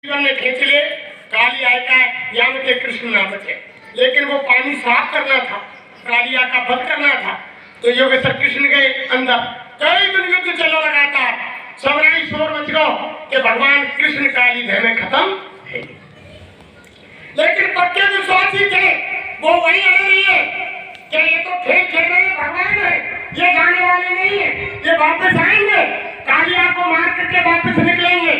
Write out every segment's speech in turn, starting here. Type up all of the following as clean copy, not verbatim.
जीवन ने खींच ले कालिया का याम के कृष्ण ना बचे, लेकिन वो पानी साफ करना था, कालिया का वध करना था। तो योगेश्वर कृष्ण के अंदर कई दिन युद्ध चलो लगातार, सबराई शोर मच गो कि भगवान कृष्ण काली भय में खत्म है। लेकिन पक्के विश्वासी थे, वो वही अड़े रही है कि ये तो खेल खेल रहे भगवान है, ये जाने वाले नहीं है, ये वापस आएंगे, कालिया को मार करके वापस निकलेंगे।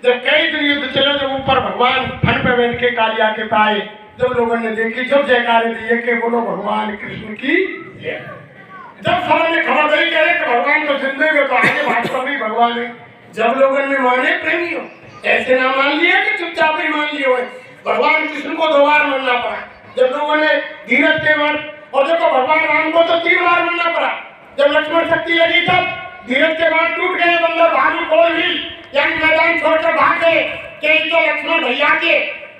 जब कई दिन युद्ध चले, जब ऊपर भगवान फन पे बैठ के कालिया के पाए, जब लोगों ने देखी, जब जयकारे दिए कि बोलो भगवान कृष्ण की, जब सबने खबर दी कि भगवान तो जिंदे में तो आगे भाजपा भी भगवान है, जब लोगों ने माने प्रेमियों, ऐसे ना मान लिया कि चुपचाप ही मान लिए हुए, भगवान कृष्ण को 2 बार मानना पड़ा। जब लोगों ने धीरज के मार, और देखो भगवान राम को तो 3 बार मानना पड़ा। जब लक्ष्मण शक्ति लगी तब धीरज के बाद टूट गए, बंदर भालू कोल भी यानी मैदान छोड़कर भाग गए कि तो लक्ष्मण भैया के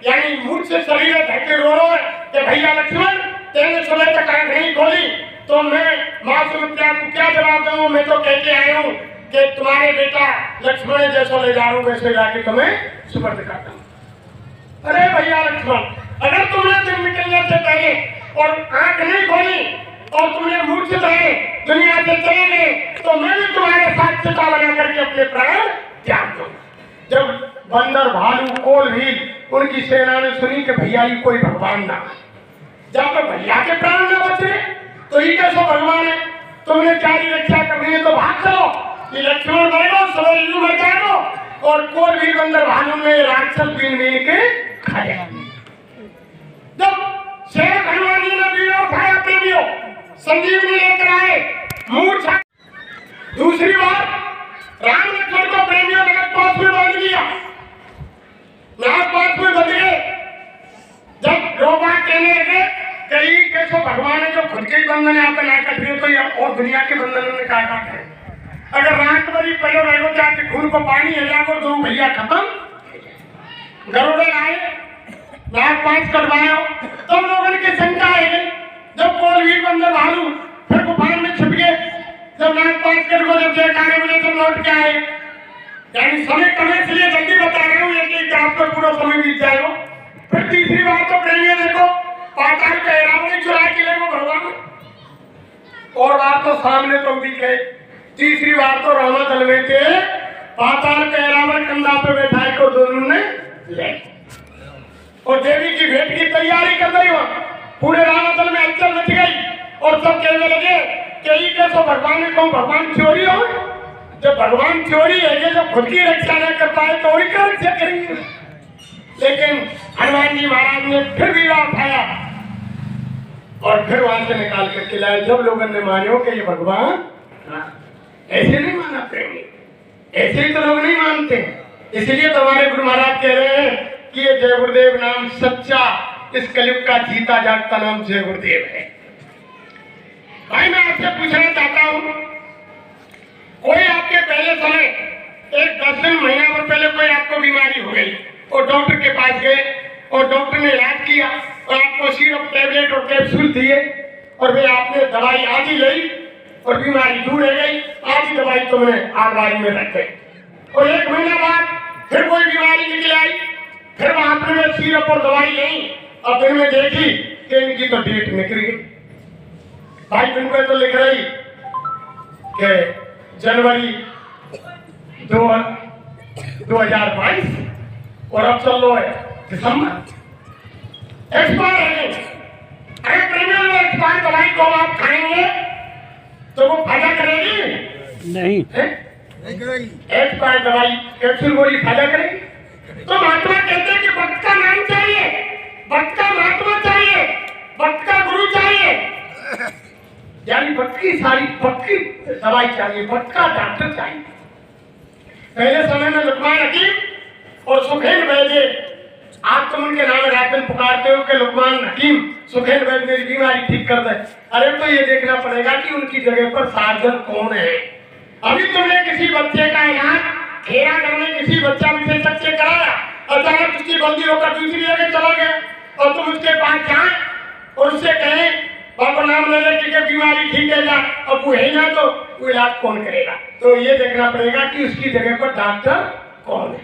यानी मुझ से शरीर ढके रो रो कि भैया लक्ष्मण तेरे सुबह तक आंख नहीं खोली, तो मैं माँ सुमित्रा को क्या जवाब दूं? मैं तो कह के आया हूँ कि तुम्हारे बेटा लक्ष्मण जैसा ले जा रहा हूँ, वैसे जाके तुम्हें सुपर्द करता हूँ। अरे भैया लक्ष्मण, अगर तुमने दिन निकलने से पहले और आंख नहीं खोली और तुमने मूर्छित रहे दुनिया से चले गए, तो मैं भी तुम्हारे साथ चिता बना करके अपने प्राण त्याग दूंगा। जब बंदर भालू कोल भी उनकी सेना ने सुनी कि भैया ही कोई भगवान ना, जब तो भैया के प्राण न बचे तो ही कैसा भगवान है? तुमने चारी रक्षा करनी है तो भाग चलो, ये लक्ष्मण मरेगो, सब मर जाएगो, और कोल भी बंदर भालू में राक्षस बीन बीन के खा जाएंगे। जब शेर हनुमान जी ने बीड़ा उठाया, प्रेमियों संजीवनी लेकर आए, मूर्छा। दूसरी बार राम लक्ष्मण को प्रेमियों ने नागपाश में बांध लिया, नागपाश में बंध गए। जब लोग कहने लगे कई कैसो भगवान है जो खुद के ही बंधन है, आपका ना कट रहे तो ये और दुनिया के बंधन ने क्या काट है? अगर रात भरी पहले रहो जाके खून को पानी है जाकर तो भैया खत्म। गरुड़े आए, नागपाश कटवाया, तब लोगों की शंका है। जब कोलवीर बंदर भालू फिर गुफान में छिप गए, जब नागपाश कर को जब जयकारे मिले तब लौट के आए। यानी समय कम है इसलिए जल्दी बता रहे हूँ, एक रात पर पूरा समय बीत जाएगा। फिर तीसरी बार तो प्रेमियों देखो पाताल का एरावली चुरा के ले वो भगवान, और बात तो सामने तो दिखे। तीसरी बार तो रामा दल में थे, पाताल का एरावल कंधा पे बैठाए को दोनों ने ले, और देवी की भेंट की तैयारी कर रही हो। पूरे रामादल में हलचल मच गई और सब कहने लगे कि ये कैसे भगवान ने कहूँ भगवान चोरी हो? जब भगवान चोरी है ये जो खुद की रक्षा न कर पाए तो और क्या रक्षा करेंगे? लेकिन हनुमान जी महाराज ने फिर भी उठाया और फिर वहां से निकाल करके लाए। जब लोगों ने मानो कि ये भगवान, ऐसे नहीं माना प्रेमी, ऐसे ही तो लोग नहीं मानते। इसलिए तो हमारे गुरु महाराज कह रहे हैं कि ये जय गुरुदेव नाम सच्चा, इस कलयुग का जीता जागता नाम जय गुरुदेव है। भाई मैं आपसे पूछना चाहता हूं, कोई आपके पहले समय एक 10 दिन महीना भर पहले कोई आपको बीमारी हो गई और डॉक्टर के पास गए और डॉक्टर ने इलाज किया और आपको सिरप टैबलेट और कैप्सूल दिए और वे आपने दवाई आधी ली और बीमारी दूर हो गई, आधी दवाई तुमने अलमारी में रख गई और 1 महीना बाद फिर कोई बीमारी निकल आई, फिर आपने में सिरप और दवाई ली और फिर में देखी कि इनकी तो डेट निकल गई। भाई दिन पे तो लिख रही कि जनवरी 2022 और अब चल लो है दिसंबर, एक्सपायर है। अरे प्रीमियम में एक्सपायर दवाई को आप खाएंगे तो वो फायदा करेगी? नहीं करेगी। एक्सपायर दवाई कैप्सूल गोली फायदा करेगी? तो महात्मा कहते हैं कि भक्त का नाम चाहिए, भक्त का महात्मा चाहिए, भक्त का गुरु चाहिए, यानी भक्त की सारी भक्त की दवाई चाहिए, भक्त का डॉक्टर चाहिए। पहले समय में लुकमान हकीम और सुखैन वैद्य, आप तुम उनके नाम रात दिन पुकारते हो कि लुकमान हकीम सुखैन वैद्य मेरी बीमारी ठीक कर दे। अरे तो ये देखना पड़ेगा कि उनकी जगह पर सार्जन कौन है। अभी तुमने किसी बच्चे का इलाज खेरा करने किसी बच्चा विशेषज्ञ से कराया, अचानक उसकी बंदी होकर दूसरी जगह चला गया और तुम उसके पास जाए और उससे कहें बाबा नाम ले लेके कि बीमारी ठीक है जा, अब वो है ना तो वो इलाज कौन करेगा? तो ये देखना पड़ेगा कि उसकी जगह पर डॉक्टर कौन है।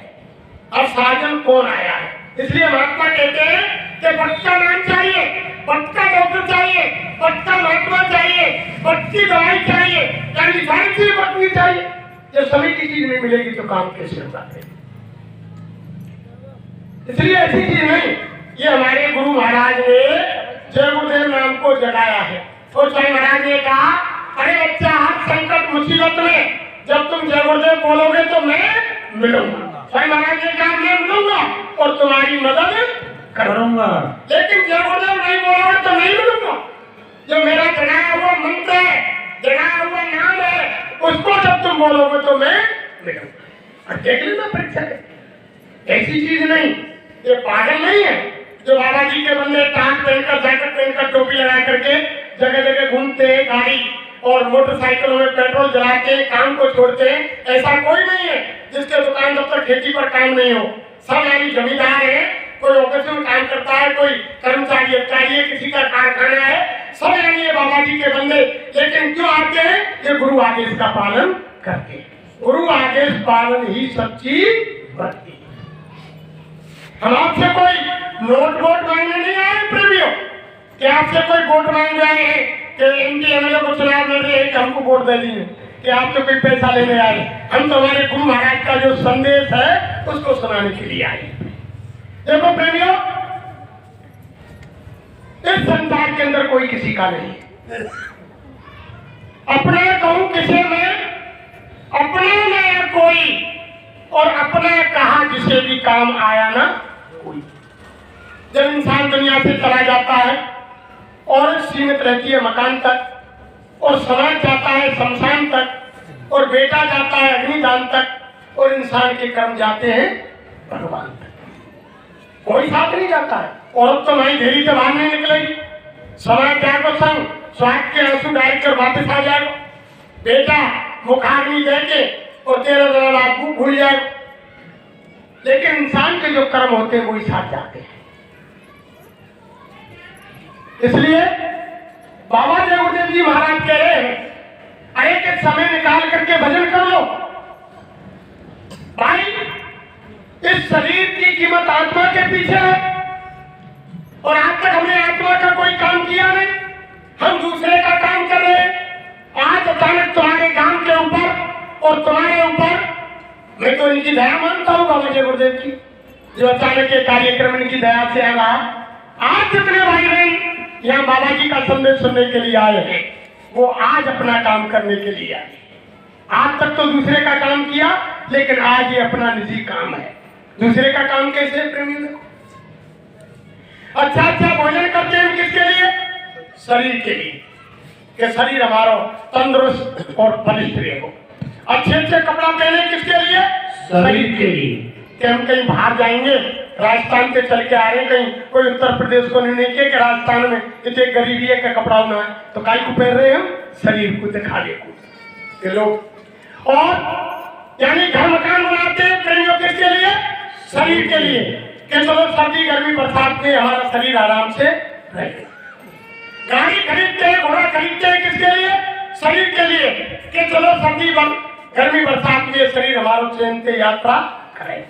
अब साजन कौन आया है। इसलिए महात्मा कहते हैं कि पक्का नाम चाहिए, पक्का डॉक्टर चाहिए, पक्का महात्मा चाहिए, पक्की दवाई चाहिए, यानी सारी चीज पक्की चाहिए। जब समय की चीज नहीं मिलेगी तो काम कैसे होगा। इसलिए ऐसी चीज नहीं, ये हमारे गुरु महाराज ने जय गुरुदेव नाम को जगाया है। तो जय महाराज ने कहा, अरे बच्चा हर संकट मुसीबत में जब तुम जय गुरुदेव बोलोगे तो मैं मिलूंगा। जय महाराज ने कहा मैं मिलूंगा और तुम्हारी मदद करूंगा, लेकिन जय गुरुदेव नहीं बोलोगे तो नहीं मिलूंगा। जो मेरा जगाया हुआ मंत्र है, जगाया हुआ नाम है, उसको जब तुम बोलोगे तो मैं मिलूंगा। और देख लेना परीक्षा है, ऐसी चीज नहीं, ये पागल नहीं है जो बाबा जी के बंदे टाट पहनकर, जैकेट पहनकर, टोपी लगा करके जगह जगह घूमते हैं, गाड़ी और मोटरसाइकिलों में पेट्रोल जलाते हैं, काम को छोड़ते हैं। ऐसा कोई नहीं है जिसके दुकान जब तक खेती पर काम नहीं हो। सब यानी जमींदार है, कोई ऑफिस में काम करता है, कोई कर्मचारी चाहिए, किसी का कारखाना है, सब यानी ये बाबा जी के बंदे। लेकिन क्यों आते हैं? ये गुरु आदेश का पालन करते हैं। गुरु आदेश पालन ही सच्ची भक्ति। हम आपसे कोई नोट वोट मांगने नहीं आए प्रेमियों, कि आपसे कोई वोट मांग रहे हैं कि एमपी एमएलए को चुनाव लड़ रहे हैं कि हमको वोट दे दिए, कि आपसे कोई पैसा लेने आए। हम तो हमारे गुरु महाराज का जो संदेश है उसको सुनाने के लिए आए। देखो प्रेमियों, इस संसार के अंदर कोई किसी का नहीं, अपना कहूं किसे में, अपना में कोई, और अपना कहा जिसे भी काम आया ना कोई। जब इंसान दुनिया से चला जाता है और सीमित रहती है मकान तक, और समाज जाता है शमशान तक, और बेटा जाता है अग्निदान तक, और इंसान के कर्म जाते हैं भगवान तक, कोई साथ नहीं जाता है। और तो वही देरी से बाहर नहीं निकलेगी, समाज जाएगा संग, स्वाद के आंसू डाल कर वापस आ जाएगा, बेटा मुखाग्नि देके और 13 दिन बाद भूल जाएगा। लेकिन इंसान के जो कर्म होते हैं वही साथ जाते हैं। इसलिए बाबा जय गुरुदेव जी महाराज कह रहे हैं, अरे एक समय निकाल करके भजन कर लो भाई। इस शरीर की कीमत आत्मा के पीछे है, और आज तक हमने आत्मा का कोई काम किया नहीं, हम दूसरे का काम कर रहे हैं। आज अचानक तुम्हारे गांव के ऊपर और तुम्हारे ऊपर, मैं तो इनकी दया मानता हूँ बाबा जय गुरुदेव की, जो अचानक ये कार्यक्रम इनकी दया से आ रहा। आज जितने भाई बहन यहाँ बाबा जी का संदेश सुनने के लिए आए हैं, वो आज अपना काम करने के लिए आए। आज तक तो दूसरे का काम किया, लेकिन आज ये अपना निजी काम है। दूसरे का काम कैसे है प्रेमी? देखो, अच्छा अच्छा भोजन करते हैं किसके लिए? शरीर के लिए, कि शरीर हमारा तंदुरुस्त और बलिष्ठ रहे। अच्छे अच्छे कपड़ा पहने किसके लिए? शरीर के लिए, कि हम कहीं बाहर जाएंगे, राजस्थान से चल के आ रहे हैं कहीं, कोई उत्तर प्रदेश को नहीं किया कि राजस्थान में इतने गरीबी है का कपड़ा होना है, तो काय को पहन रहे हैं हम? शरीर को दिखाने को लोग। और यानी घर मकान बनाते हैं प्रेमियों किसके लिए? शरीर के लिए, कि चलो सर्दी गर्मी बरसात में हमारा शरीर आराम से रहे। गाड़ी खरीदते हैं, घोड़ा खरीदते हैं किसके लिए? शरीर के लिए, कि चलो सर्दी गर्मी बरसात में शरीर हमारा चैन से यात्रा करे।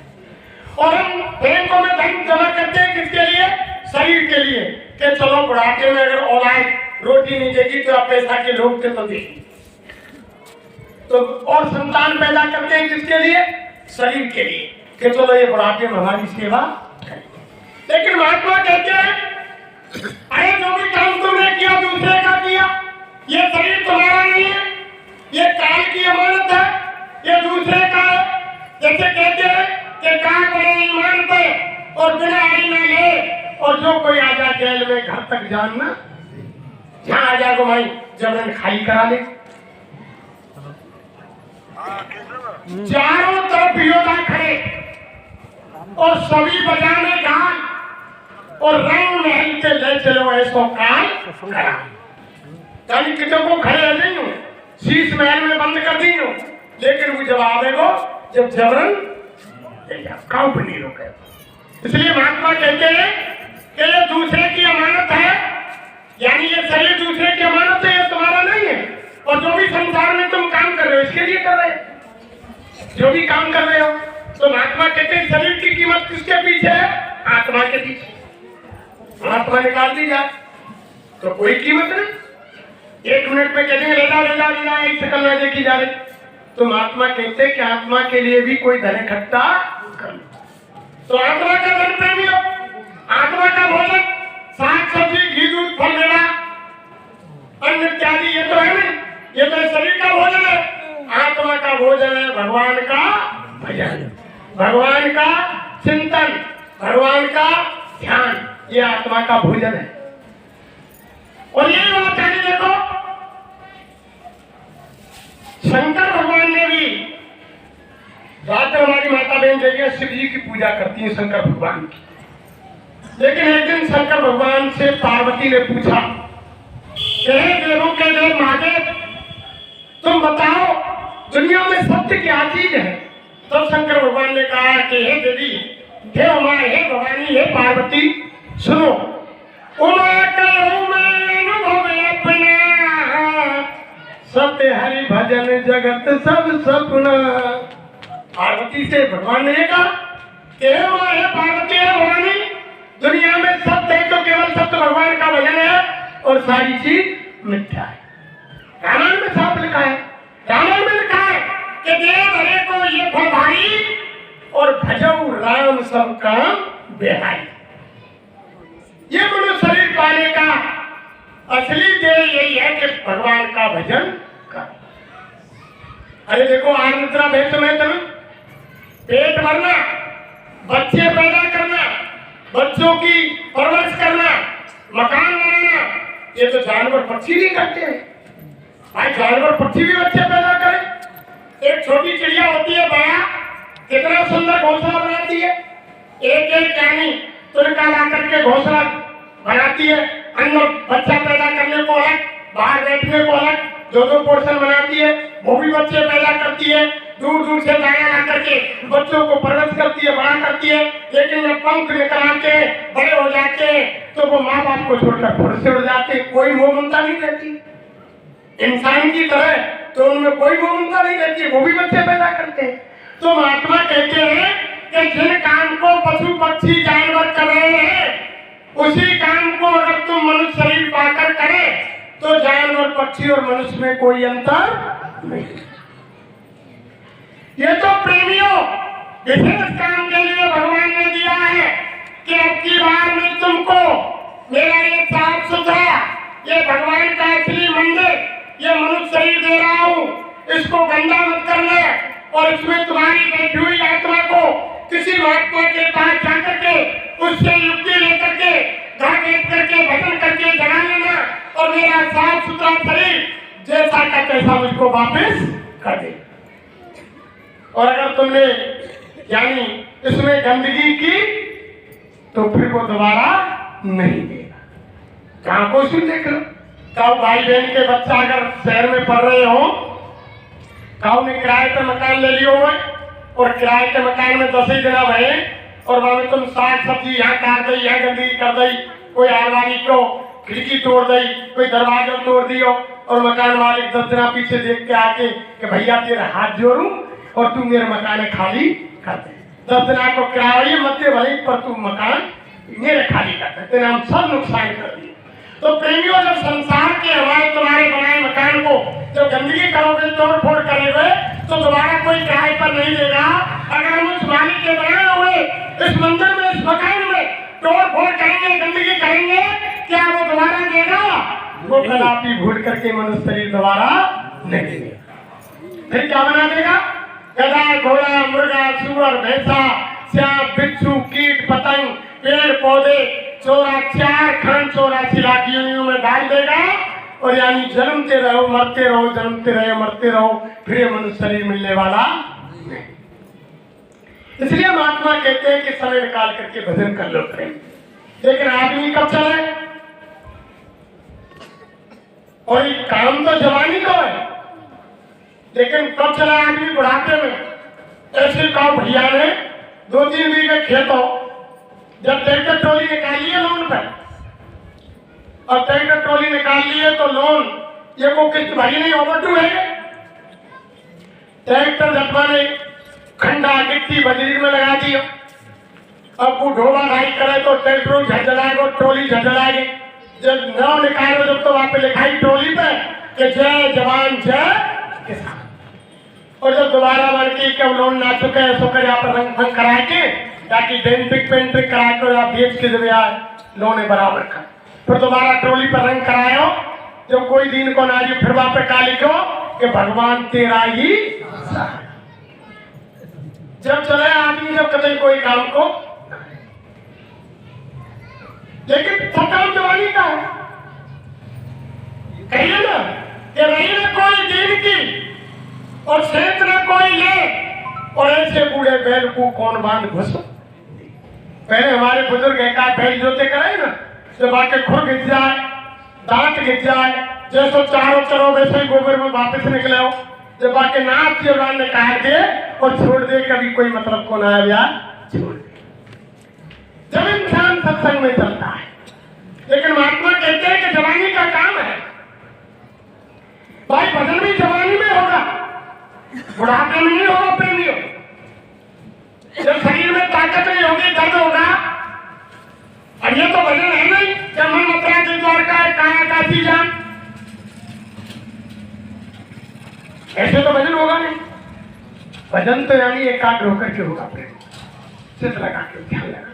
और हम बैंकों में धन जमा करते हैं किसके लिए? शरीर के लिए, कि चलो बुढ़ापे में अगर औलाद रोटी नहीं देगी तो आप पैसा के लोग थे तो देगी। तो और संतान पैदा करते हैं किसके लिए? शरीर के लिए, कि चलो ये बुढ़ापे में हमारी सेवा करेंगे। लेकिन महात्मा कहते हैं, अरे जो भी काम तुमने किया दूसरे का किया, ये शरीर तुम्हारा नहीं है, ये काल की अमानत है, ये दूसरे का है। जैसे कहते हैं कि काल बड़े ईमान पे और बिना आई न ले, और जो कोई आ जाए जेल में घर तक जानना, जहाँ आ जाएगा भाई जमीन खाली करा ले। चारों तरफ योद्धा खड़े और सभी बजाने गान और रंग महल के ले चलो ऐसो काल करा। यानी कितों को खड़े हो नहीं हो, शीश महल में बंद कर दी हो, लेकिन वो जब आवेगो जब जबरन काउ भी नहीं रोके। इसलिए महात्मा कहते हैं कि ये दूसरे की अमानत है, यानी ये शरीर दूसरे की अमानत है, ये तुम्हारा नहीं है। और जो भी संसार में तुम काम कर रहे हो इसके लिए कर रहे हो, जो भी काम कर रहे हो तो महात्मा कहते हैं शरीर की कीमत किसके पीछे है? आत्मा के पीछे। आत्मा निकाल दी जाए तो कोई कीमत नहीं। 1 मिनट में कहते हैं ले जाओ एक शकल में देखी जा रही। तो महात्मा कहते हैं कि आत्मा के लिए भी कोई धन इकट्ठा कर लो। तो आत्मा का धन प्रेमी हो, आत्मा का भोजन साग सब्जी घी दूध फल मेवा अन्न इत्यादि ये तो है नहीं, ये तो शरीर का भोजन है। आत्मा का भोजन है भगवान का भजन, भगवान का चिंतन, भगवान का ध्यान, ये आत्मा का भोजन है। और ये बात है देखो शंकर भगवान ने भी रात में हमारी माता बहन देखिए शिव जी की पूजा करती है शंकर भगवान की। लेकिन एक दिन शंकर भगवान से पार्वती ने पूछा हे देवों के देव महादेव तुम बताओ दुनिया में सत्य क्या चीज है? तब शंकर भगवान ने कहा कि हे देवी, हे उमा, हे भवानी, हे पार्वती सुनो। उमा कहूं मैं अनुभव अपना, सत्य हरि भजन जगत सब सपना। पार्वती से भगवान ने कहा कि हे उमा, हे पार्वती, हे भवानी, दुनिया में सत्य है तो केवल सत्य भगवान का भजन है और सारी चीज मिथ्या है। रामायण में साफ लिखा है, रामायण में लिखा है कि देव हरे को ये फल भाई और भजऊ राम सब काम बेहाई। ये मनुष्य शरीर पाने का असली ध्येय यही है कि भगवान का भजन कर। अरे देखो आज निद्रा भेद में तुम्हें पेट भरना, बच्चे पैदा करना, बच्चों की परवरिश करना, मकान बनाना, ये तो जानवर पक्षी भी करते हैं। भाई जानवर पक्षी भी बच्चे पैदा करें। एक छोटी चिड़िया होती है बया, कितना सुंदर घोंसला बनाती है, एक एक रानी तुरका ला करके घोंसला बनाती है, अंदर बच्चा पैदा करने को अलग, बाहर बैठने को अलग, 2-2 पोर्शन बनाती है, वो भी बच्चे पैदा करती है, दूर दूर से दाना ला करके बच्चों को परवरिश करती है, बड़ा करती है। लेकिन जब पंख निकल आते बड़े हो जाते हैं तो वो माँ बाप को छोड़कर फुर से उड़ जाते, कोई मोह ममता नहीं रहती इंसान की तरह, तो उनमें कोई मोह ममता नहीं रहती, वो भी बच्चे पैदा करते हैं। तो महात्मा कहते हैं कि जिन काम को पशु पक्षी जानवर कर रहे हैं उसी काम को अगर तुम मनुष्य शरीर पाकर करे तो जानवर पक्षी और मनुष्य में कोई अंतर नहीं। ये तो प्रेमियों विशेष काम के लिए भगवान ने दिया है कि अब की बार में तुमको मेरा ये साफ सुथरा ये भगवान का असली मंदिर ये मनुष्य शरीर दे रहा हूँ, इसको गंदा मत करना और इसमें तुम्हारी बैठी हुई आत्मा को किसी महात्मा के पास जाकर के उससे युक्ति लेकर के घर बैठ करके भजन करके जगा लेना और मेरा साफ सुथरा शरीर जैसा का तैसा मुझको वापस कर दे। और अगर तुमने यानी इसमें गंदगी की तो फिर वो दोबारा नहीं देगा। कहाँ को सुन देख लो, काऊ भाई बहन के बच्चा अगर शहर में पढ़ रहे हो, काऊ ने किराए पे मकान ले लियो हो और किराए के मकान में 10 ही दिन भरे और वहां में तुम साग सब्जी यहाँ काट दी, यहाँ गंदगी कर दी, कोई आलमारी को खिड़की तोड़ दी, कोई दरवाजा तोड़ दियो और मकान मालिक 10 दिन पीछे देख के आके कि भैया तेरा हाथ जोड़ू और तू मेरे मकान खाली कर दे। 10 दिन को किराया मत दे भले पर तू मकान मेरे खाली कर दे, तेरे हम सब नुकसान कर दिए। तो प्रेमियों जब संसार के हमारे तुम्हारे बनाए मकान को जब गंदगी करोगे तोड़ फोड़ करोगे तो दोबारा कोई किराए पर नहीं देगा। अगर हम उस मालिक के बनाए हुए इस मंदिर में इस मकान में तोड़ फोड़ करेंगे गंदगी करेंगे क्या वो दोबारा देगा? वो कदापि भूल करके मनुष्य शरीर दोबारा नहीं देगा। फिर क्या बना देगा? गधा घोड़ा मुर्गा सुअर भैंसा सांप बिच्छू कीट पतंग पेड़ पौधे 84 लाख योनियों में डाल देगा और यानी जन्मते रहो मरते रहो, जन्मते रहे मरते रहो, फिर ये मनुष्य शरीर मिलने वाला नहीं। इसलिए महात्मा कहते हैं कि समय निकाल करके भजन कर लो प्रेम। लेकिन आदमी कब चले? और ये काम तो जवानी को है, लेकिन कब चला आदमी बुढ़ापे में? ऐसे कहा भैया ने 2-3 बीघे खेत हो, जब ट्रैक्टर ट्रॉली निकाल लिए लोन पर और ट्रैक्टर ट्रॉली निकाल लिए तो लोन ये को किस्त भरी नहीं, ओवरड्यू है। ट्रैक्टर जब नहीं खंडा गिट्टी बजरी में लगा दियो। अब वो ढोबा ढाई करे तो ट्रैक्टर झड़झड़ाएगा, ट्रॉली झड़झड़ाएगी। जब नाव निकालो जब तो वहां पे लिखाई ट्रॉली पे कि जय जवान जय किसान। और जब दोबारा वन की के लोन ना चुके सो कर यहाँ पर रंग फंग करा के ताकि डेंटिक पेंटिक करा के आप बेच के जब यहाँ लोन बराबर का फिर दोबारा ट्रॉली पर रंग करायो। जब कोई दिन को ना फिर वहां पे का लिखो कि भगवान तेरा ही जब चले आदमी जब कभी कोई काम को, लेकिन थकान जवानी का है। कहिए ना कि रही ना कोई दिन की और सेत ना कोई ले और ऐसे बूढ़े बैल को कौन बांध घुस। पहले हमारे बुजुर्ग का बैल जोते कराए ना जब आके खुर घिस जाए, दांत घिस जाए, जैसे चारों चरो वैसे ही गोबर में वापस निकले हो। जब आके नाथ जीवन ने काट दे और छोड़ दे, कभी कोई मतलब को ना आया छोड़ दे। जब इंसान सत्संग में चलता है, लेकिन महात्मा कहते हैं कि जवानी का काम है भाई, भजन भी जवानी में होगा, बुढ़ापे में नहीं होगा। प्रेमियों, जब शरीर में ताकत नहीं होगी दर्द होगा। और ये तो भजन है नहीं जब मन मथुरा के द्वारका काया काशी जान, ऐसे तो भजन होगा नहीं। भजन तो यानी एकाग्र होकर के होगा, प्रेम चित लगा के ध्यान लगा।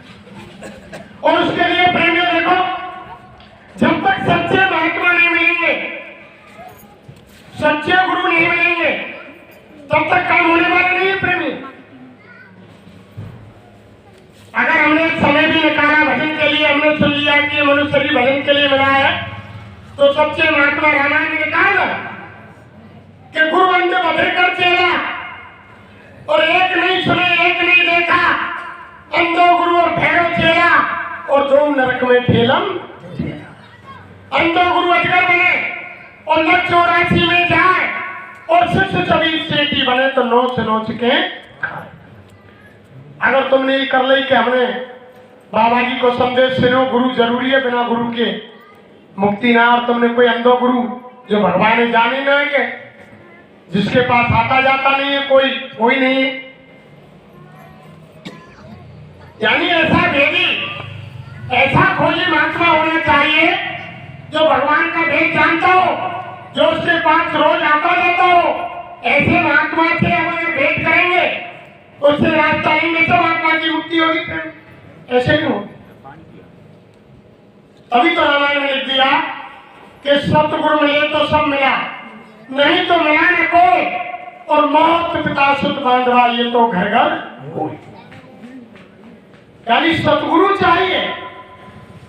और उसके लिए प्रेमियों देखो, जब तक सच्चे महात्मा नहीं मिलेंगे, सच्चे गुरु नहीं मिलेंगे, तब तक काम होने वाला नहीं है प्रेमी। अगर हमने समय भी निकाला भजन के लिए, हमने सुन लिया कि मनुष्य भी भजन के लिए मिला है, तो सच्चे महात्मा रामायण ने कहा कि गुरु अंधे बधे कर चेला, और एक नहीं सुने एक नहीं देखा, अंधो गुरु और भैरव चेला, और दो नरक में ठेलम। अंधो गुरु अजगर बने और नर 84 में जाए, और शिष्य 24 सेठी बने तो नोच नोच के खाए। अगर तुमने ये कर ली कि हमने बाबा जी को संदेश सुनो, गुरु जरूरी है, बिना गुरु के मुक्ति ना। और तुमने कोई अंधो गुरु जो भगवान ने जाने ना है के जिसके पास आता जाता नहीं है, कोई नहीं है, यानी ऐसा भेदी ऐसा खोजी महात्मा होना चाहिए जो भगवान का भेद जानता हो, जो उसके पास रोज आता जाता हो। ऐसे महात्मा से अगर भेंट करेंगे, उससे रास्ता आएंगे तो महात्मा की मुक्ति होगी। ऐसे नहीं हो। अभी तो रामायण ने लिख दिया कि सतगुरु मिले तो सब मिला, नहीं तो मिला न कोई, और मौत पिता सुत बांधवा ये तो घर घर हो। यानी सतगुरु चाहिए।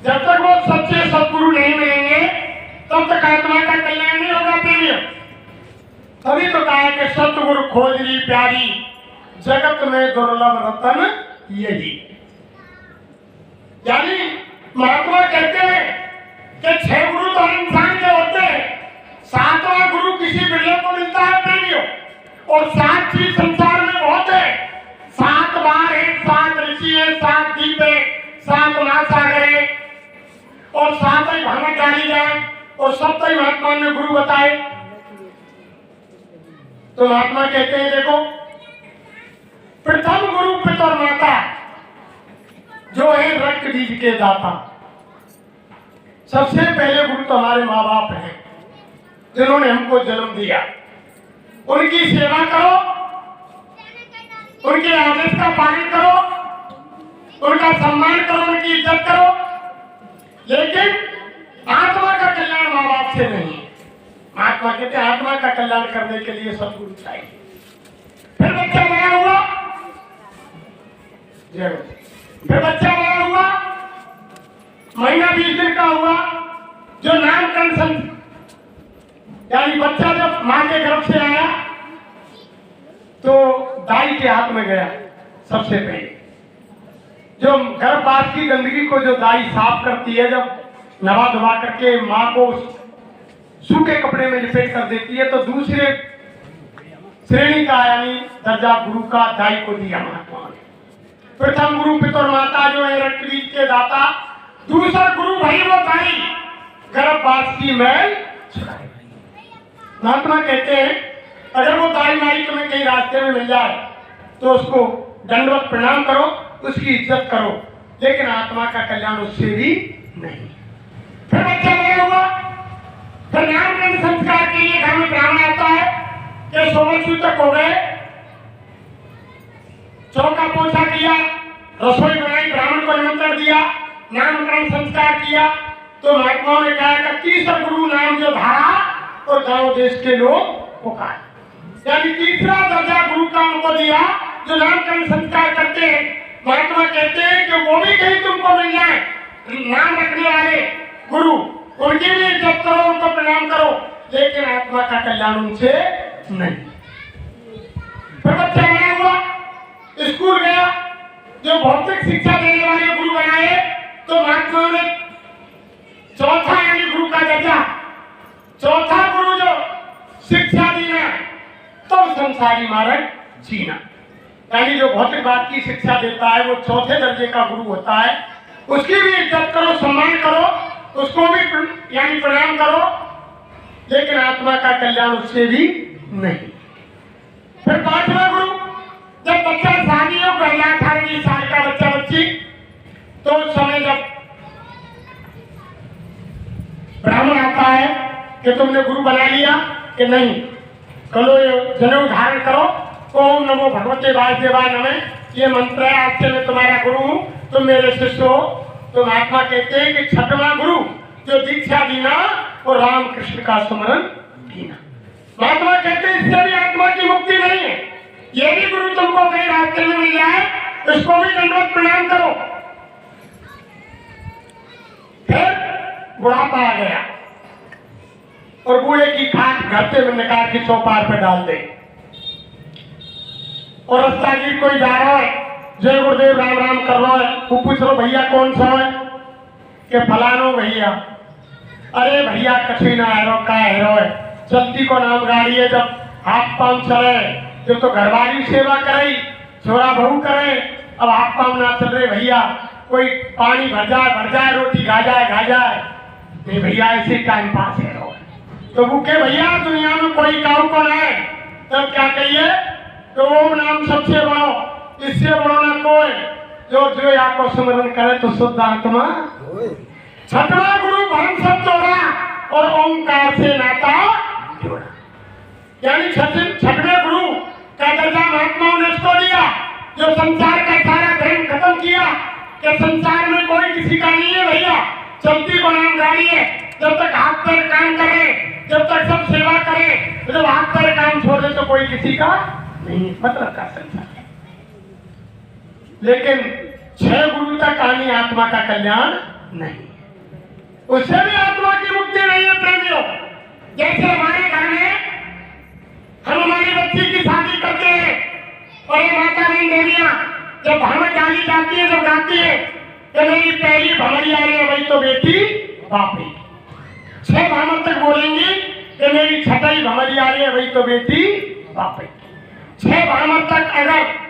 जब तक वो सच्चे सतगुरु नहीं मिलेंगे तब तक आत्मा का कल्याण नहीं होगा प्रेमियों। तभी तो कहा कि सतगुरु खोजरी प्यारी, जगत में दुर्लभ रतन यही। यानी महात्मा कहते हैं कि 6 गुरु तो हर इंसान के होते हैं, 7वां गुरु किसी बिरले को मिलता है प्रेमियों। और 7 चीज संसार में बहुत है, 7 बार है, 7 ऋषि है, 7 दीप है, 7 महासागर है, और 7 ही भागवत डाली जाए, और 7 ही महात्मा ने गुरु बताए। तो महात्मा कहते हैं देखो, प्रथम गुरु पिता और माता जो है रक्त बीज के दाता। सबसे पहले गुरु तो हमारे माँ बाप हैं जिन्होंने हमको जन्म दिया। उनकी सेवा करो, उनके आदेश का पालन करो, उनका सम्मान करो, उनकी इज्जत करो। लेकिन आत्मा का कल्याण माँ बाप से नहीं। महात्मा कहते हैं आत्मा का कल्याण करने के लिए सतगुरु चाहिए। फिर बच्चा बड़ा हुआ, फिर बच्चा बड़ा हुआ, महीना 20 दिन का हुआ, जो नामकरण, यानी बच्चा जब मां के गर्भ से आया तो दाई के हाथ में गया। सबसे पहले जो गर्भपात की गंदगी को जो दाई साफ करती है, जब नवा धवा करके मां को सूखे कपड़े में लिपेट कर देती है, तो दूसरे श्रेणी का यानी दर्जा गुरु का दाई को दिया महात्मा ने। प्रथम गुरु पितर माता जो है रक्त बीज के दाता, दूसरा गुरु भाई वो दाई गर्भवास की मैल छुड़ाए। महात्मा कहते हैं अगर वो दाई माई तुम्हें कहीं रास्ते में मिल जाए तो उसको दंडवत प्रणाम करो, उसकी इज्जत करो, लेकिन आत्मा का कल्याण उससे भी नहीं। फिर बच्चा बड़ा हुआ, फिर नामकरण संस्कार के लिए घर में ब्राह्मण आता है कि 16 सूतक हो गए, चौका पोछा किया, रसोई बनाई, ब्राह्मण को निमंत्रण दिया, नामकरण संस्कार किया, तो महात्माओं ने कहा कि तीसरा गुरु नाम जो धारा और गांव देश के लोग पुकार, यानी तीसरा दर्जा गुरु का उनको दिया जो नामकरण संस्कार करते हैं। महात्मा कहते हैं कि वो भी कहीं तुमको मिल जाए, नाम रखने वाले गुरु, उनकी भी इज्जत करो, उनको प्रणाम करो, लेकिन आत्मा का कल्याण उनसे नहीं। फिर बच्चा बड़ा हुआ, स्कूल गया, जो भौतिक शिक्षा देने वाले गुरु बनाए, तो महात्मा ने चौथा यानी गुरु का दर्जा, चौथा गुरु जो शिक्षा देना तो संसारी मार्ग जीना, यानी जो भौतिक बात की शिक्षा देता है वो चौथे दर्जे का गुरु होता है। उसकी भी इज्जत करो, सम्मान करो, उसको भी यानी प्रणाम करो, लेकिन आत्मा का कल्याण उससे भी नहीं। फिर पांचवा गुरु, जब बच्चा शादी हो, 18-20 साल का बच्चा बच्ची, तो उस समय जब ब्राह्मण आता है कि तुमने गुरु बना लिया कि नहीं, चलो ये जनेऊ धारण करो, ओम नमो भगवते वासुदेवाय नमः, ये मंत्र है, आज से मैं तुम्हारा गुरु हूँ, तुम मेरे शिष्य हो। तो महात्मा कहते हैं कि छठवां गुरु जो दीक्षा देना और राम कृष्ण का स्मरण देना। महात्मा कहते हैं इससे भी आत्मा की मुक्ति नहीं है, ये भी गुरु तुमको कहीं रास्ते में मिल जाए, इसको भी दंडवत प्रणाम करो। फिर बुढ़ापा आ गया और बूढ़े की खाट घर से निकाल के चौपार पे डाल दे, और रास्ता की कोई जा रहा है, जय गुरुदेव राम राम कर रहा है, वो पूछ लो भैया कौन सा है, कि फलानो भैया। अरे भैया कठिन हैरो का हैरो है, चलती को नाम गाड़ी है, जब हाथ पांव चले, जो तो घरवाली सेवा करे, छोरा बहू करे, अब हाथ पांव ना चल रहे भैया, कोई पानी भर जाए, रोटी खा जाए, नहीं भैया ऐसे टाइम पास है। तो वो के भैया दुनिया में कोई काम को ना है, तब क्या कहिए, तो ओम नाम सबसे बड़ो, इससे बड़ो ना कोई, जो आपको स्मरण करे तो शुद्ध आत्मा। छठवां गुरु भरम सब जोड़ा और ओंकार से नाता जोड़ा, यानी छठवें गुरु का दर्जा महात्माओं ने उसको दिया जो संसार का सारा भ्रम खत्म किया कि संसार में कोई किसी का नहीं है भैया, चलती को नाम गाड़ी है, जब तक हाथ पैर काम करे, जब तक सब सेवा करे, जब हाथ पैर काम छोड़ दे तो कोई किसी का नहीं, मतलब का संसार। लेकिन 6 गुरु तक आनी आत्मा का कल्याण नहीं, उससे भी आत्मा की मुक्ति नहीं है प्रेमियों। जैसे हमारे घर में हम हमारी बच्ची की शादी करते हैं और ये माता बहन देवियां जब भामट डाली जाती है, जब गाती है कि मेरी पहली भमरी आ रही है, वही तो बेटी बापी, 6 भामट तक बोलेंगी कि मेरी छठी भमरी आ रही है, वही तो बेटी बापी। 6 भामट तक अगर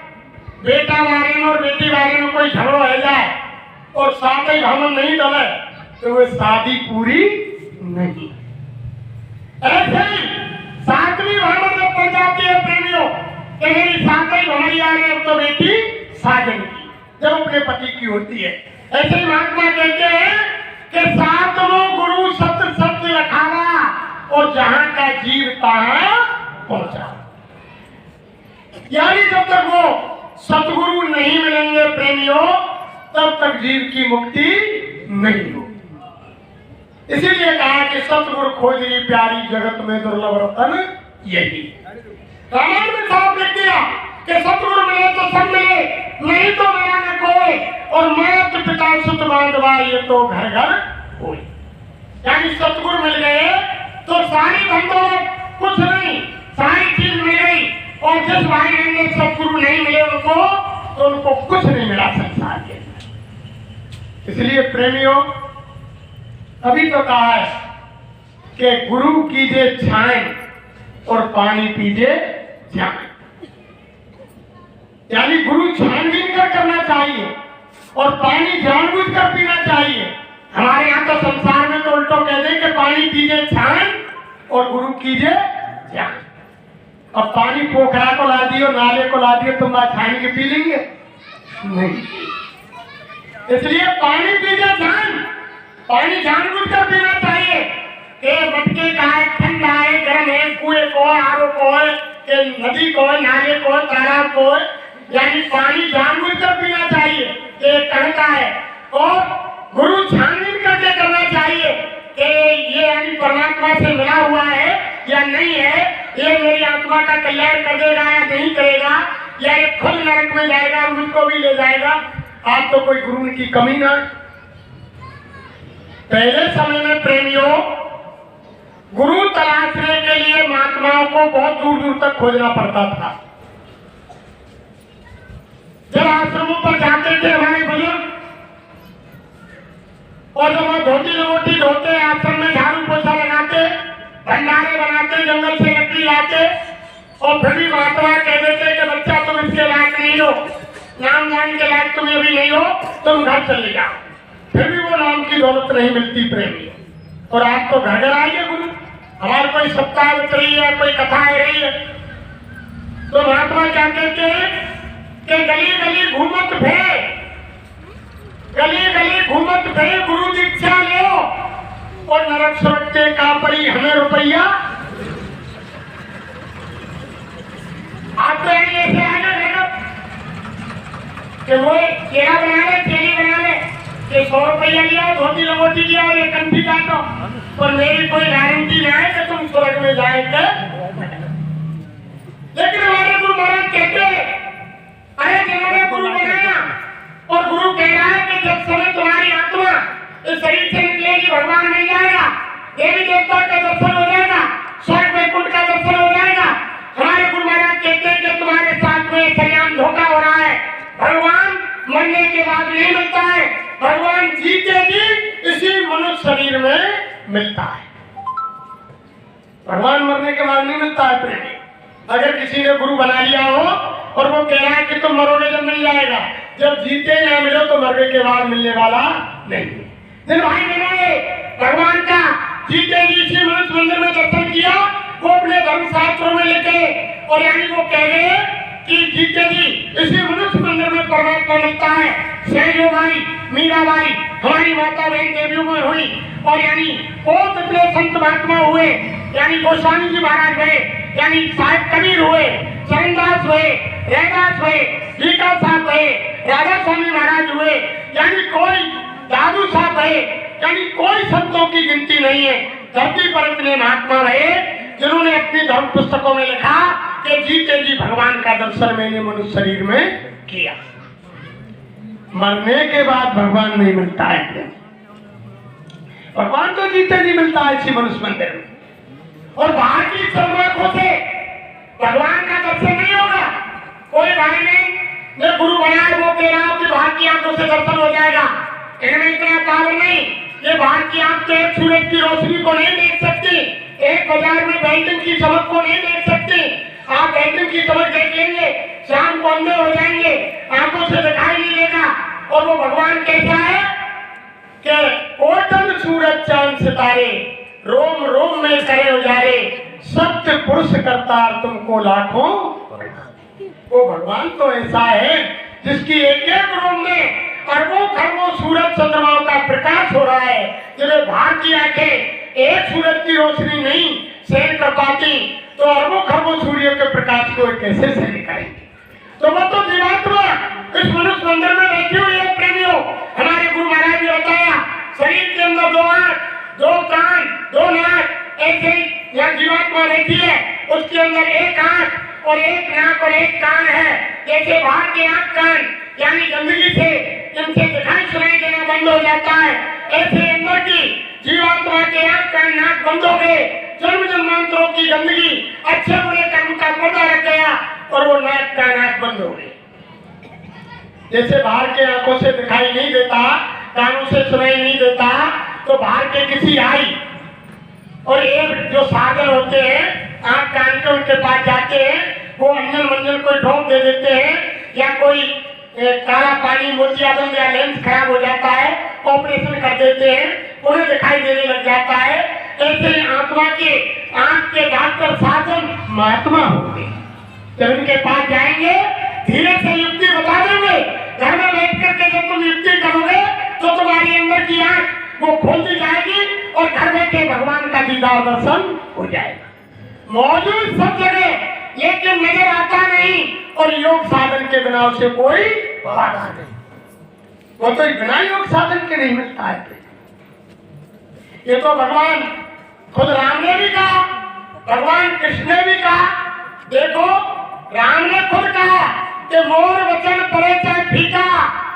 बेटा बारे में और बेटी बारे में कोई झगड़ा हो जाए और 7 भामट नहीं डले तो वो शादी पूरी नहीं। ऐसे ही 7वीं भामट जब पड़ जाती है प्रेमियों कि मेरी 7 भमरी आ रही है, तो बेटी साजन की, जब अपने पति की होती है। ऐसे ही महात्मा कहते हैं कि 7वां गुरु सत्य सत्य रखावा और जहां का जीव तहां पहुंचा, यानी जब तक वो सतगुरु नहीं मिलेंगे प्रेमियों, तब तक जीव की मुक्ति नहीं होगी। इसीलिए कहा कि सतगुरु खोजरी प्यारी जगत में दुर्लभ रतन यही। रामायण में साफ लिख दिया कि सतगुरु मिले तो सब मिले, नहीं तो मिला न कोई, और माता पिता सुत बांधवा ये तो घर घर होई। यानी सतगुरु मिल गए तो सारी धन दौलत कुछ नहीं, सारी चीज मिल गई, और जिस भाई बहन ने सतगुरु नहीं मिले उनको, तो उनको कुछ नहीं मिला संसार के। इसलिए प्रेमियों अभी तो कहा है कि गुरु कीजिए छान और पानी पीजिए जान, यानी गुरु छानबीन कर करना चाहिए और पानी जानबूझकर पीना चाहिए। हमारे यहाँ तो संसार में तो उल्टो कह दें कि पानी पीजिए छान और गुरु कीजिए जान। अब पानी पोखरा को ला दियो, नाले को ला दियो, तुम आज छान के पी लेंगे? नहीं। इसलिए पानी पीना पानी जानबूझ कर पीना चाहिए। मटके का है, ठंडा है, गर्म है, कुएं को है, आरो को है, नदी को है, नाले को है, तालाब को है, यानी पानी जानबूझ कर पीना चाहिए। कहता है और गुरु छानबीन करके करना चाहिए कि ये यानी परमात्मा से मिला हुआ है या नहीं है, ये मेरी आत्मा का कल्याण कर देगा या नहीं करेगा, या ये खुद नरक में जाएगा, मुझको भी ले जाएगा। आप तो कोई गुरु की कमी ना। पहले समय में प्रेमियों, गुरु तलाशने के लिए महात्माओं को बहुत दूर दूर तक खोजना पड़ता था। जब आश्रमों पर जाते थे हमारे बुजुर्ग, और जब वो धोती लंगोटी धोते, आश्रम में झाड़ू पोछा लगाते, भंडारे बनाते, जंगल से लकड़ी लाते, और फिर भी महात्मा कह देते कि बच्चा तुम इसके लायक नहीं हो, नाम जान के लायक तुम अभी नहीं हो, तुम घर चले जाओ। फिर भी वो नाम की दौलत नहीं मिलती प्रेमी। और आप तो घर घर आइए गुरु, हमारे कोई सप्ताह बच रही है, कोई कथा आ रही है, तो महात्मा क्या कहते हैं कि गली गली घूमत फिरे, गली गली घूमत फिरे, गुरु दीक्षा लो और नरक स्वर्ग के का पड़ी हमें रुपया। आप तो ऐसे आना कि वो चेहरा बना ले, चेहरी बना ले कि 100 रुपया लिया, धोती लंगोटी लिया और एक कंठी काटो, पर मेरी कोई गारंटी नहीं है कि तुम स्वर्ग में जाएंगे। लेकिन हमारे गुरु महाराज कहते हैं, अरे जिन्होंने गुरु बनाया और गुरु कह रहा है कि जब समय तुम्हारी आत्मा इस शरीर से निकलेगी, भगवान मिल जाएगा, देवी देवता का दर्शन हो जाएगा, स्वर्ग वैकुंठ का दर्शन हो जाएगा। हमारे गुरु महाराज कहते हैं कि तुम्हारे साथ में सरेआम धोखा हो रहा है, भगवान मरने के बाद नहीं मिलता है, भगवान जीते जी इसी मनुष्य शरीर में मिलता है, भगवान मरने के बाद नहीं मिलता है प्रेमी। अगर किसी ने गुरु बना लिया हो और वो कह रहा है कि तुम मरोगे जब मिल जाएगा, जब जीते ना मिलो तो मरने के बाद मिलने वाला नहीं। जिन भाई बहनों ने भगवान का जीते जी इसी मनुष्य मंदिर में दर्शन किया, वो अपने धर्म शास्त्रों में लिखे और यानी वो कह रहे कि जीते जी इसी मनुष्य मंदिर में परमात्मा मिलता है। सहजो भाई, मीराबाई हमारी माता बहन देवियों में हुई, और यानी बहुत इतने संत महात्मा हुए, यानी गोस्वामी जी महाराज हुए, यानी साहिब कबीर हुए, चरणदास हुए, रैदास हुए, टीका साहब हुए, राधा स्वामी महाराज हुए, यानी कोई दादू साहब हुए, यानी कोई संतों की गिनती नहीं है। धरती पर इतने महात्मा रहे जिन्होंने अपनी धर्म पुस्तकों में लिखा कि जीते जी भगवान का दर्शन मैंने मनुष्य शरीर में किया। मरने के बाद भगवान नहीं मिलता है, भगवान तो जीते जी मिलता है इसी मनुष्य मंदिर में। और बाहर की आंखों से भगवान का दर्शन नहीं होगा। कोई भाई ने गुरु बनाया, वो कह रहा कि बाहर की आंखों से दर्शन हो जाएगा, इनमें इतना पावर नहीं। ये बाहर की आंख तो एक सूरज की रोशनी को नहीं देख सकती, एक बाजार में बैंकिंग की चमक को नहीं देख सकती। आप बैंकिंग की चमक देख लेंगे, शाम को अंधे हो जाएंगे, आंखों से दिखाई नहीं देगा। और वो भगवान कैसा है कि कोटन सूरज चांद सितारे, रोम रोम में करे उजारे, सत्य पुरुष करता तुमको लाखों। वो भगवान तो ऐसा है जिसकी एक एक रोम में अरबों खरबों सूरज चंद्रमाओं का प्रकाश हो रहा है। जिन्हें बाहर की आंखें एक सूरज की रोशनी नहीं सहन कर पाती, तो अरबों खरबों सूर्य के प्रकाश को कैसे सहन करेंगे। तो वो तो जीवात्मा इस मनुष्य मंदिर में बैठी हुई है प्रेमियों। हमारे गुरु महाराज ने बताया, शरीर के अंदर 2 आंख, 2 कान, 2 नाक, ऐसे ही यहाँ जीवात्मा बैठी है, उसके अंदर 1 आंख और 1 नाक और 1 कान है। जैसे बाहर के आंख कान यानी गंदगी से इनसे दिखाई सुनाई देना बंद हो जाता है, ऐसे अंदर की जीवात्मा के आंख कान नाक बंद हो गए, जन्म जन्मांतरों की गंदगी अच्छे बुरे कर्म का पर्दा रख गया और वो नाक का नाक बंद हो गई। जैसे बाहर के आंखों से दिखाई नहीं देता, कानों से सुनाई नहीं देता, तो बाहर के किसी आई और एक जो सागर होते हैं आंख कान के, उनके पास जाते हैं, वो अंजन मंजन कोई ढोंक दे देते हैं, या कोई काला पानी मोतियाबिंद या लेंस खराब हो जाता है ऑपरेशन कर देते हैं, उन्हें दिखाई देने लग जाता है। ऐसे आत्मा के आंख के डॉक्टर साजन महात्मा होंगे, जब इनके पास जाएंगे धीरे से युक्ति बता देंगे। घर में बैठ करके जब तुम युक्ति करोगे तो तुम्हारी अंदर की आंख वो खोल दी जाएगी और घर बैठे भगवान का दीदार दर्शन हो जाएगा। मौजूद सब जगह लेकिन नजर आता नहीं, और योग साधन के बिना उसे कोई बाधा नहीं। वो तो बिना योग साधन के नहीं मिलता है। ये तो भगवान खुद राम ने भी कहा, भगवान कृष्ण ने भी कहा। देखो राम ने खुद कहा कि मोर वचन पड़े चाहे फीका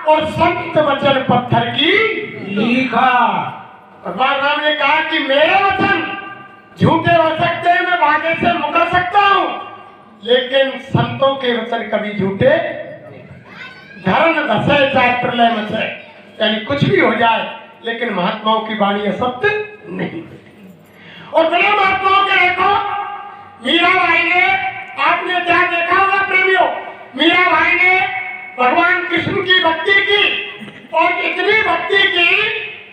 और संत वचन पत्थर की लीखा। भगवान राम ने कहा कि मेरे वचन झूठे हो सकते हैं, मैं भागे से मुकर सकता हूं, लेकिन संतों के वचन कभी झूठे। धर्म धसे चाहे प्रलय मचे, यानी कुछ भी हो जाए लेकिन महात्माओं की वाणी असत्य नहीं। और बिना महात्माओं के देखो मीराबाई ने, आपने क्या देखा होगा प्रेमियों, मीराबाई ने भगवान कृष्ण की भक्ति की, और इतनी भक्ति की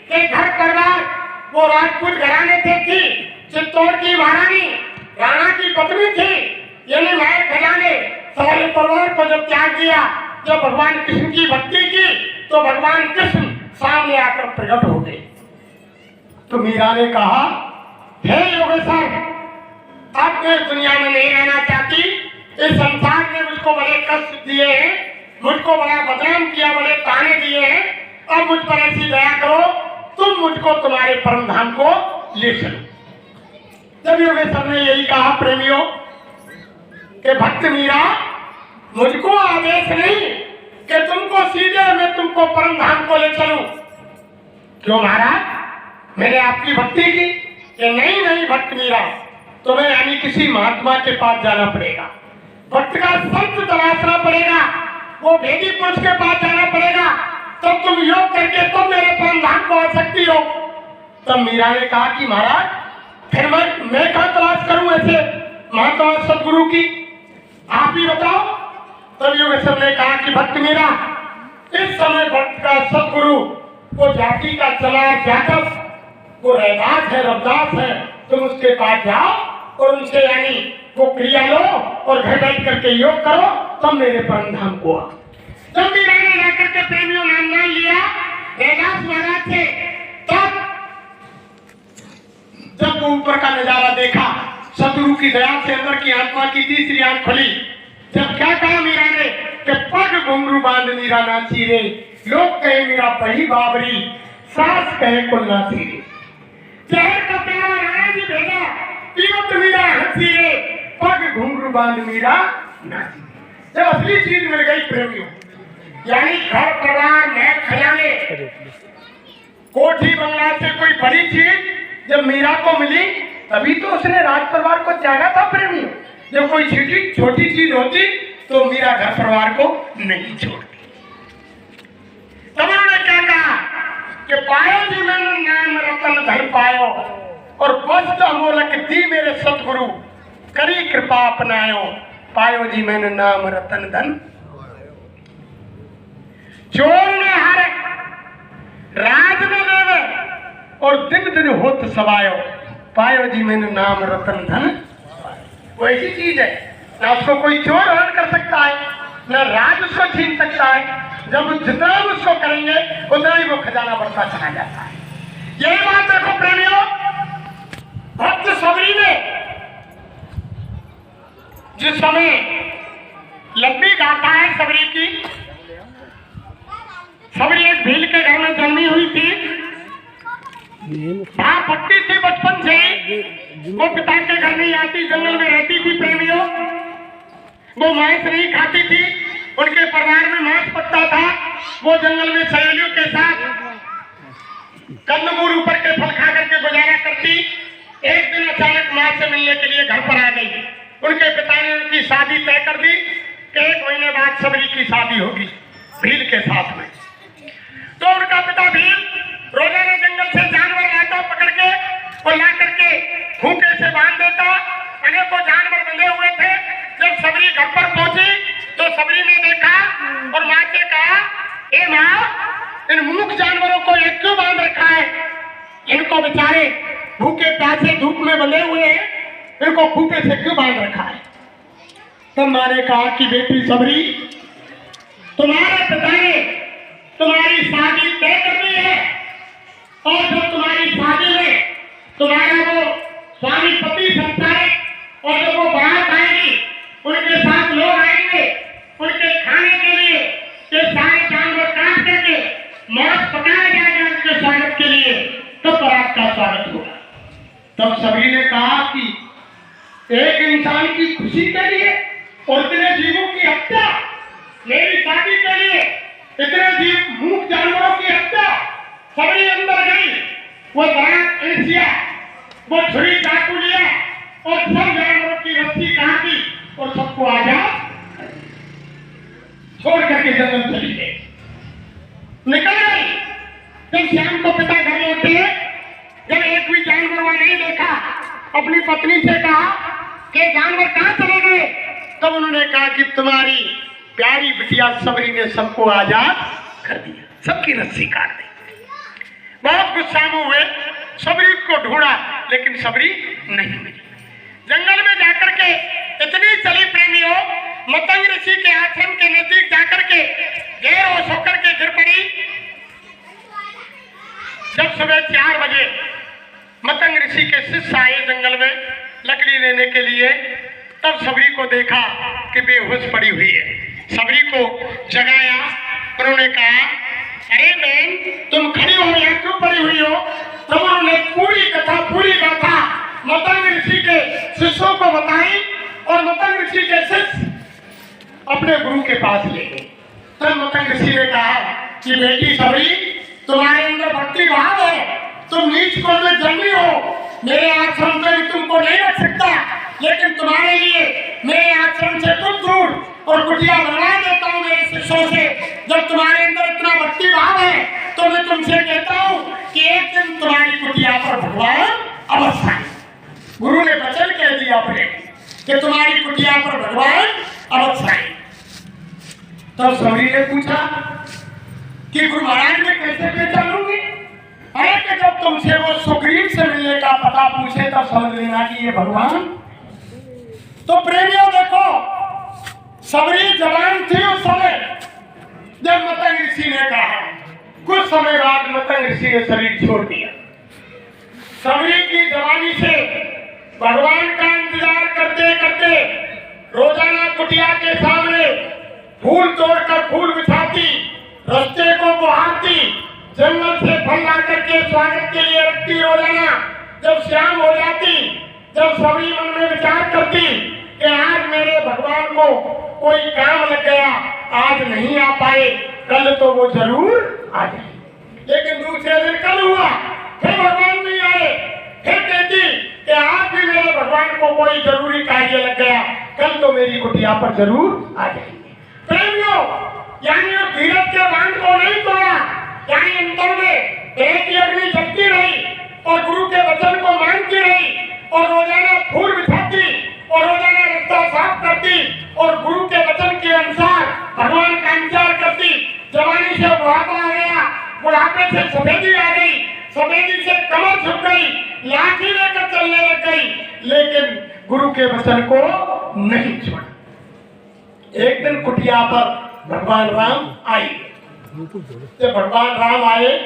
कि घर परिवार वो राजपूत घराने से थी, चित्तौड़ की महारानी राणा की पत्नी थी, यानी महल खजाने सारे परिवार को जब त्याग दिया, जब भगवान कृष्ण की भक्ति की तो भगवान कृष्ण सामने आकर प्रकट हो गए। तो मीरा ने कहा, हे योगेश्वर, अब मैं दुनिया में नहीं रहना चाहती, इस संसार ने मुझको बड़े कष्ट दिए हैं, मुझको बड़ा बदनाम किया, बड़े ताने दिए हैं, अब मुझ पर ऐसी दया करो, तुम मुझको तुम्हारे परम धाम को ले चलो। जब योगेश्वर ने यही कहा प्रेमियों कि भक्त मीरा, मुझको आदेश नहीं कि तुमको सीधे मैं तुमको परम धाम को ले चलूं। क्यों महाराज, मैंने आपकी भक्ति की? कि नहीं भक्त मीरा, तुम्हें यानी किसी महात्मा के पास जाना पड़ेगा, भक्त का संत तलाशना पड़ेगा, वो भेदी पुरुष के पास जाना पड़ेगा, तब तुम योग करके तुम मेरे परम धाम को आ सकती हो। तब मीरा ने कहा कि महाराज, फिर मैं कहाँ तलाश करूं ऐसे महात्मा सदगुरु की, आप ही बताओ। तब योगेश्वर ने कहा कि भक्त मीरा, इस समय भक्त का सदगुरु वो जाति का चला जातक, वो रैदास है, रबदास है, तुम उसके पास जाओ और उनसे यानी वो क्रिया लो और घर बैठ करके योग करो, तब मेरे परम धाम को आओ। तब मीरा ने जाकर के प्रेमियों नाम मान लिया रैदास महाराज से। तब जब वो ऊपर का नजारा देखा, सदगुरु की दया से अंदर की आत्मा की तीसरी आंख खुली। जब क्या कहा मीरा ने कि पग घुंघरू बांध मीरा नाची रे, लोग कहे मीरा पही बाबरी, सास कहे कुल नाची रे, जहर का प्यारा राणा जी भेजा, पीवत मीरा हंसी रे, पग घुंघरू बांध मीरा नाची। जब असली चीज मिल गई प्रेमियों, यानी घर परिवार महल खजाने कोठी बंगला से कोई बड़ी चीज जब मीरा को मिली, तभी तो उसने राज परिवार को त्यागा था प्रेमियों। जब कोई छोटी चीज होती तो मीरा घर परिवार को नहीं छोड़ती। तब उन्होंने क्या कहा कि पायो जी मैंने नाम रतन धन पायो, और वस्त अमोलक दी मेरे सतगुरु, करी कृपा अपनायो, पायो जी मैंने नाम रतन धन। चोर ने हारे राज न लेवे, और दिन दिन होत सवायो, पायो जी मैंने नाम रतन धन। वो ऐसी चीज है, ना उसको कोई चोर हरण कर सकता है, ना राज उसको छीन सकता है। जब जितना उसको करेंगे उतना ही वो खजाना बढ़ता चला जाता है। यही बात देखो प्रेमियों, भक्त सबरी ने जिस समय लंबी गाथा है सबरी की, सबरी एक भील के घर में जन्मी हुई थी, वहां भक्ति थी बचपन से, वो पिता के घर नहीं आती, जंगल में रहती थी प्रेमियों। वो मांस नहीं खाती थी, उनके परिवार में मांस पकता था, वो जंगल में सहेलियों के साथ कंदमूल ऊपर के फल खा करके गुजारा करती। एक दिन अचानक मां से मिलने के लिए घर पर आ गई। उनके पिता ने उनकी शादी तय कर दी कि 1 महीने बाद सबरी की शादी होगी भील के साथ में। तो उनका पिता भील रोजाना जंगल से जानवर लाता पकड़ के और ला करके खूंटे से बांध देता। अनेकों जानवर बंधे हुए थे। जब सबरी घर पर पहुंची तो सबरी ने देखा और मां से कहा, ए मां, रखा है, इनको बेचारे भूखे प्यासे धूप में बंधे हुए हैं, इनको खूंटे से क्यों बांध रखा है? तब माँ ने कहा कि बेटी सबरी, तुम्हारे पिता ने तुम्हारी शादी तय करनी है, और जब तुम्हारी शादी में तुम्हारा वो स्वामी पति संचारित और जब वो बारात आएगी, उनके साथ लोग आएंगे, उनके खाने के लिए ये सारे जानवर काट करके मांस पकाया जाएगा उनके स्वागत के लिए, तब बारात का स्वागत होगा। तब सभी ने कहा कि एक इंसान की खुशी के लिए और इतने जीवों की हत्या, मेरी शादी के लिए इतने जीव मूक जानवरों की हत्या, सभी अंदर गई, वो बारात एशिया, वो छुरी चाकू लिया और सब जानवरों की रस्सी काटी और सबको आजाद छोड़ करके जंगल चली गई, निकल गई। जब श्याम को पिता घर लौटे, जब एक भी जानवर वहां नहीं देखा, अपनी पत्नी से कहा कि जानवर कहां चले गए? तब उन्होंने कहा कि तुम्हारी प्यारी बिटिया सबरी ने सबको आजाद कर दिया, सबकी रस्सी काट दी। बहुत गुस्सा में हुए, सबरी को ढूंढा लेकिन सबरी नहीं मिली। जंगल में जाकर के इतनी चली प्रेमियों, मतंग ऋषि के आश्रम के नजदीक जाकर के बेहोश होकर के गिर पड़ी। जब सुबह 4 बजे मतंग ऋषि के शिष्य आए जंगल में लकड़ी लेने के लिए, तब सबरी को देखा कि बेहोश पड़ी हुई है। सबरी को जगाया, उन्होंने कहा अरे बहन तुम खड़ी हो या क्यों पड़ी हुई हो? तब उन्होंने पूरी कथा पूरी गाथा मतंग ऋषि के शिष्यों को बताई और मतंग ऋषि के शिष्य अपने गुरु के पास ले गए। तब मतंग ऋषि ने कहा कि बेटी सबरी, तुम्हारे अंदर भक्ति भाव है, तुम नीच कुल में जन्मी हो, मेरे आश्रम में तुमको नहीं रख सकता, लेकिन तुम्हारे लिए मेरे आश्रम से कुछ दूर और कुटिया बना देता हूँ मेरे शिष्यों से। जब तुम्हारे अंदर इतना भक्ति भाव है तो मैं तुमसे कहता हूँ कि एक दिन तुम्हारी कुटिया पर भगवान अवश्य आए। गुरु ने वचन कह दिया अपने कि तुम्हारी कुटिया पर भगवान अवश्य आए। तब सबरी ने पूछा कि गुरु महाराज मैं कैसे पहचानूंगी? अरे कि जब तुमसे वो सुग्रीव से मिलने का पता पूछे तब समझ लेना कि ये भगवान। तो प्रेमियों देखो, सबरी जवान थी उस समय जब मतंग ऋषि ने कहा। कुछ समय बाद मतंग ऋषि ने शरीर छोड़ दिया। सबरी की जवानी से भगवान का इंतजार करते करते रोजाना कुटिया के सामने फूल तोड़कर फूल बिछाती, रास्ते को बुहारती, जंगल से फल ला करके स्वागत के लिए रखती रोजाना। जब शाम हो जाती, जब सबरी मन में विचार करती कि आज मेरे भगवान को कोई काम लग गया, आज नहीं आ पाए, कल तो वो जरूर आ जाए। लेकिन दूसरे दिन कल हुआ, फिर भगवान नहीं आए, फिर कहती कि आज भी मेरे भगवान को कोई जरूरी कार्य लग गया, कल तो मेरी कुटिया पर जरूर आ जाएंगे। प्रेमियों, यानी वो धीरज के बांध को नहीं तोड़ा, यानी अंतर में एक ही अग्नि जलती रही और गुरु के वचन को मानती रही और रोजाना फूल बिछाती और रोजाना रास्ता साफ करती और गुरु के वचन के अनुसार भगवान का इंतजार करती। जवानी से बुढ़ापा आ गया, बुढ़ापे से सफेदी आ गई, सफेदी से कमर झुक गई, लाठी लेकर चलने लग गई, लेकिन गुरु के वचन को नहीं छोड़ा। एक दिन कुटिया पर भगवान राम आए। जब भगवान राम आए,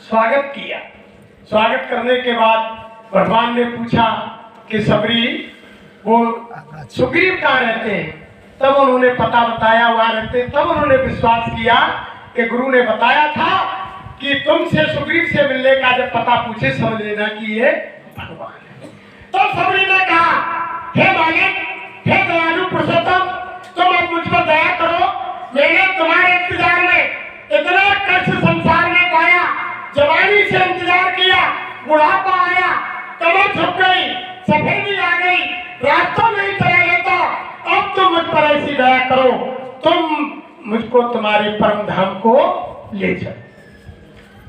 स्वागत किया। स्वागत करने के बाद भगवान ने पूछा कि सबरी वो सुग्रीव कहाँ रहते हैं? तब उन्होंने पता बताया वहां रहते। तब उन्होंने विश्वास किया कि गुरु ने बताया था कि तुमसे सुग्रीव से मिलने का जब पता पूछे समझ लेना कि ये भगवान है। तो सबरी ने कहा हे मालिक, हे दयालु पुरुषोत्तम, तुम अब मुझ पर दया करो। मैंने तुम्हारे इंतजार में इतना कष्ट संसार में पाया, जवानी से इंतजार किया, बुढ़ापा आया, कमर झुक गई, सफेदी आ गई, रास्ता नहीं चला लेता। अब तुम मुझ पर ऐसी दया करो, तुम मुझको तुम्हारे परम धाम को ले जाओ।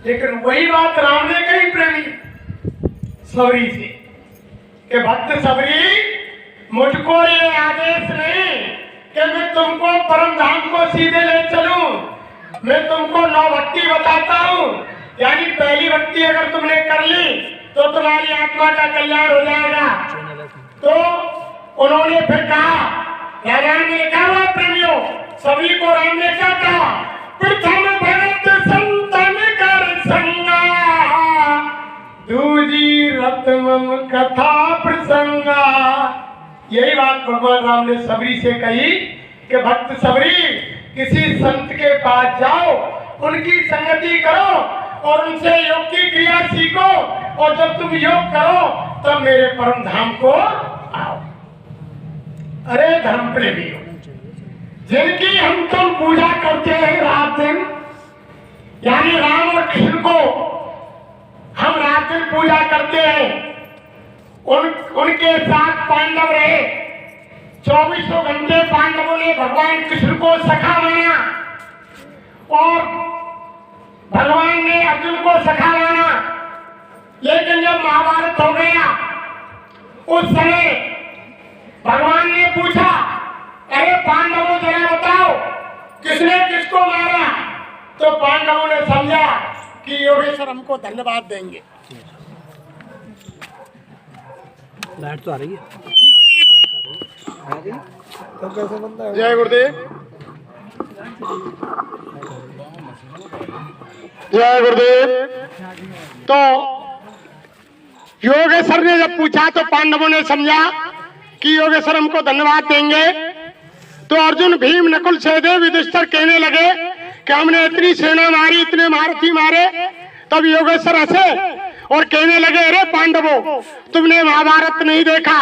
लेकिन वही बात राम ने कही प्रेमी सबरी से कि भक्त सबरी, मुझको ये आदेश नहीं कि मैं तुमको परम धाम को सीधे ले चलूं, मैं तुमको नौ भक्ति बताता हूं। यानी पहली कर ली तो तुम्हारी आत्मा का कल्याण हो जाएगा। तो उन्होंने फिर कहा, रामायण में लिखा हुआ प्रेमियों, सभी को राम ने क्या कहा, प्रथम भरत संतन कर संगा, दूजी रत्नम कथा प्रसंगा। यही बात भगवान राम ने सबरी से कही कि भक्त सबरी, किसी संत के पास जाओ, उनकी संगति करो और उनसे योग की क्रिया सीखो, और जब तुम योग करो तब मेरे परम धाम को आओ। अरे धर्म प्रेमियों, जिनकी हम तुम पूजा करते हैं रात दिन, यानी राम और कृष्ण को हम रात दिन पूजा करते हैं, उनके साथ पांडव रहे, 24 घंटे पांडवों ने भगवान कृष्ण को सखा माना और भगवान ने अर्जुन को सखा माना। लेकिन जब महाभारत हो गया, उस समय भगवान ने पूछा, अरे पांडवों जरा बताओ किसने किसको मारा? तो पांडवों ने समझा कि योगेश्वर हमको धन्यवाद देंगे। लाइट तो आ रही है। तो कैसे बनता है? जय गुरुदेव, जय गुरुदेव। तो योगेश्वर ने जब पूछा तो पांडवों ने समझा कि योगेश्वर हमको धन्यवाद देंगे। तो अर्जुन, भीम, नकुल, सहदेव, युधिष्ठिर कहने लगे कि हमने इतनी सेना मारी, इतने महारथी मारे। तब योगेश्वर हंसे और कहने लगे, अरे पांडवों, तुमने महाभारत नहीं देखा,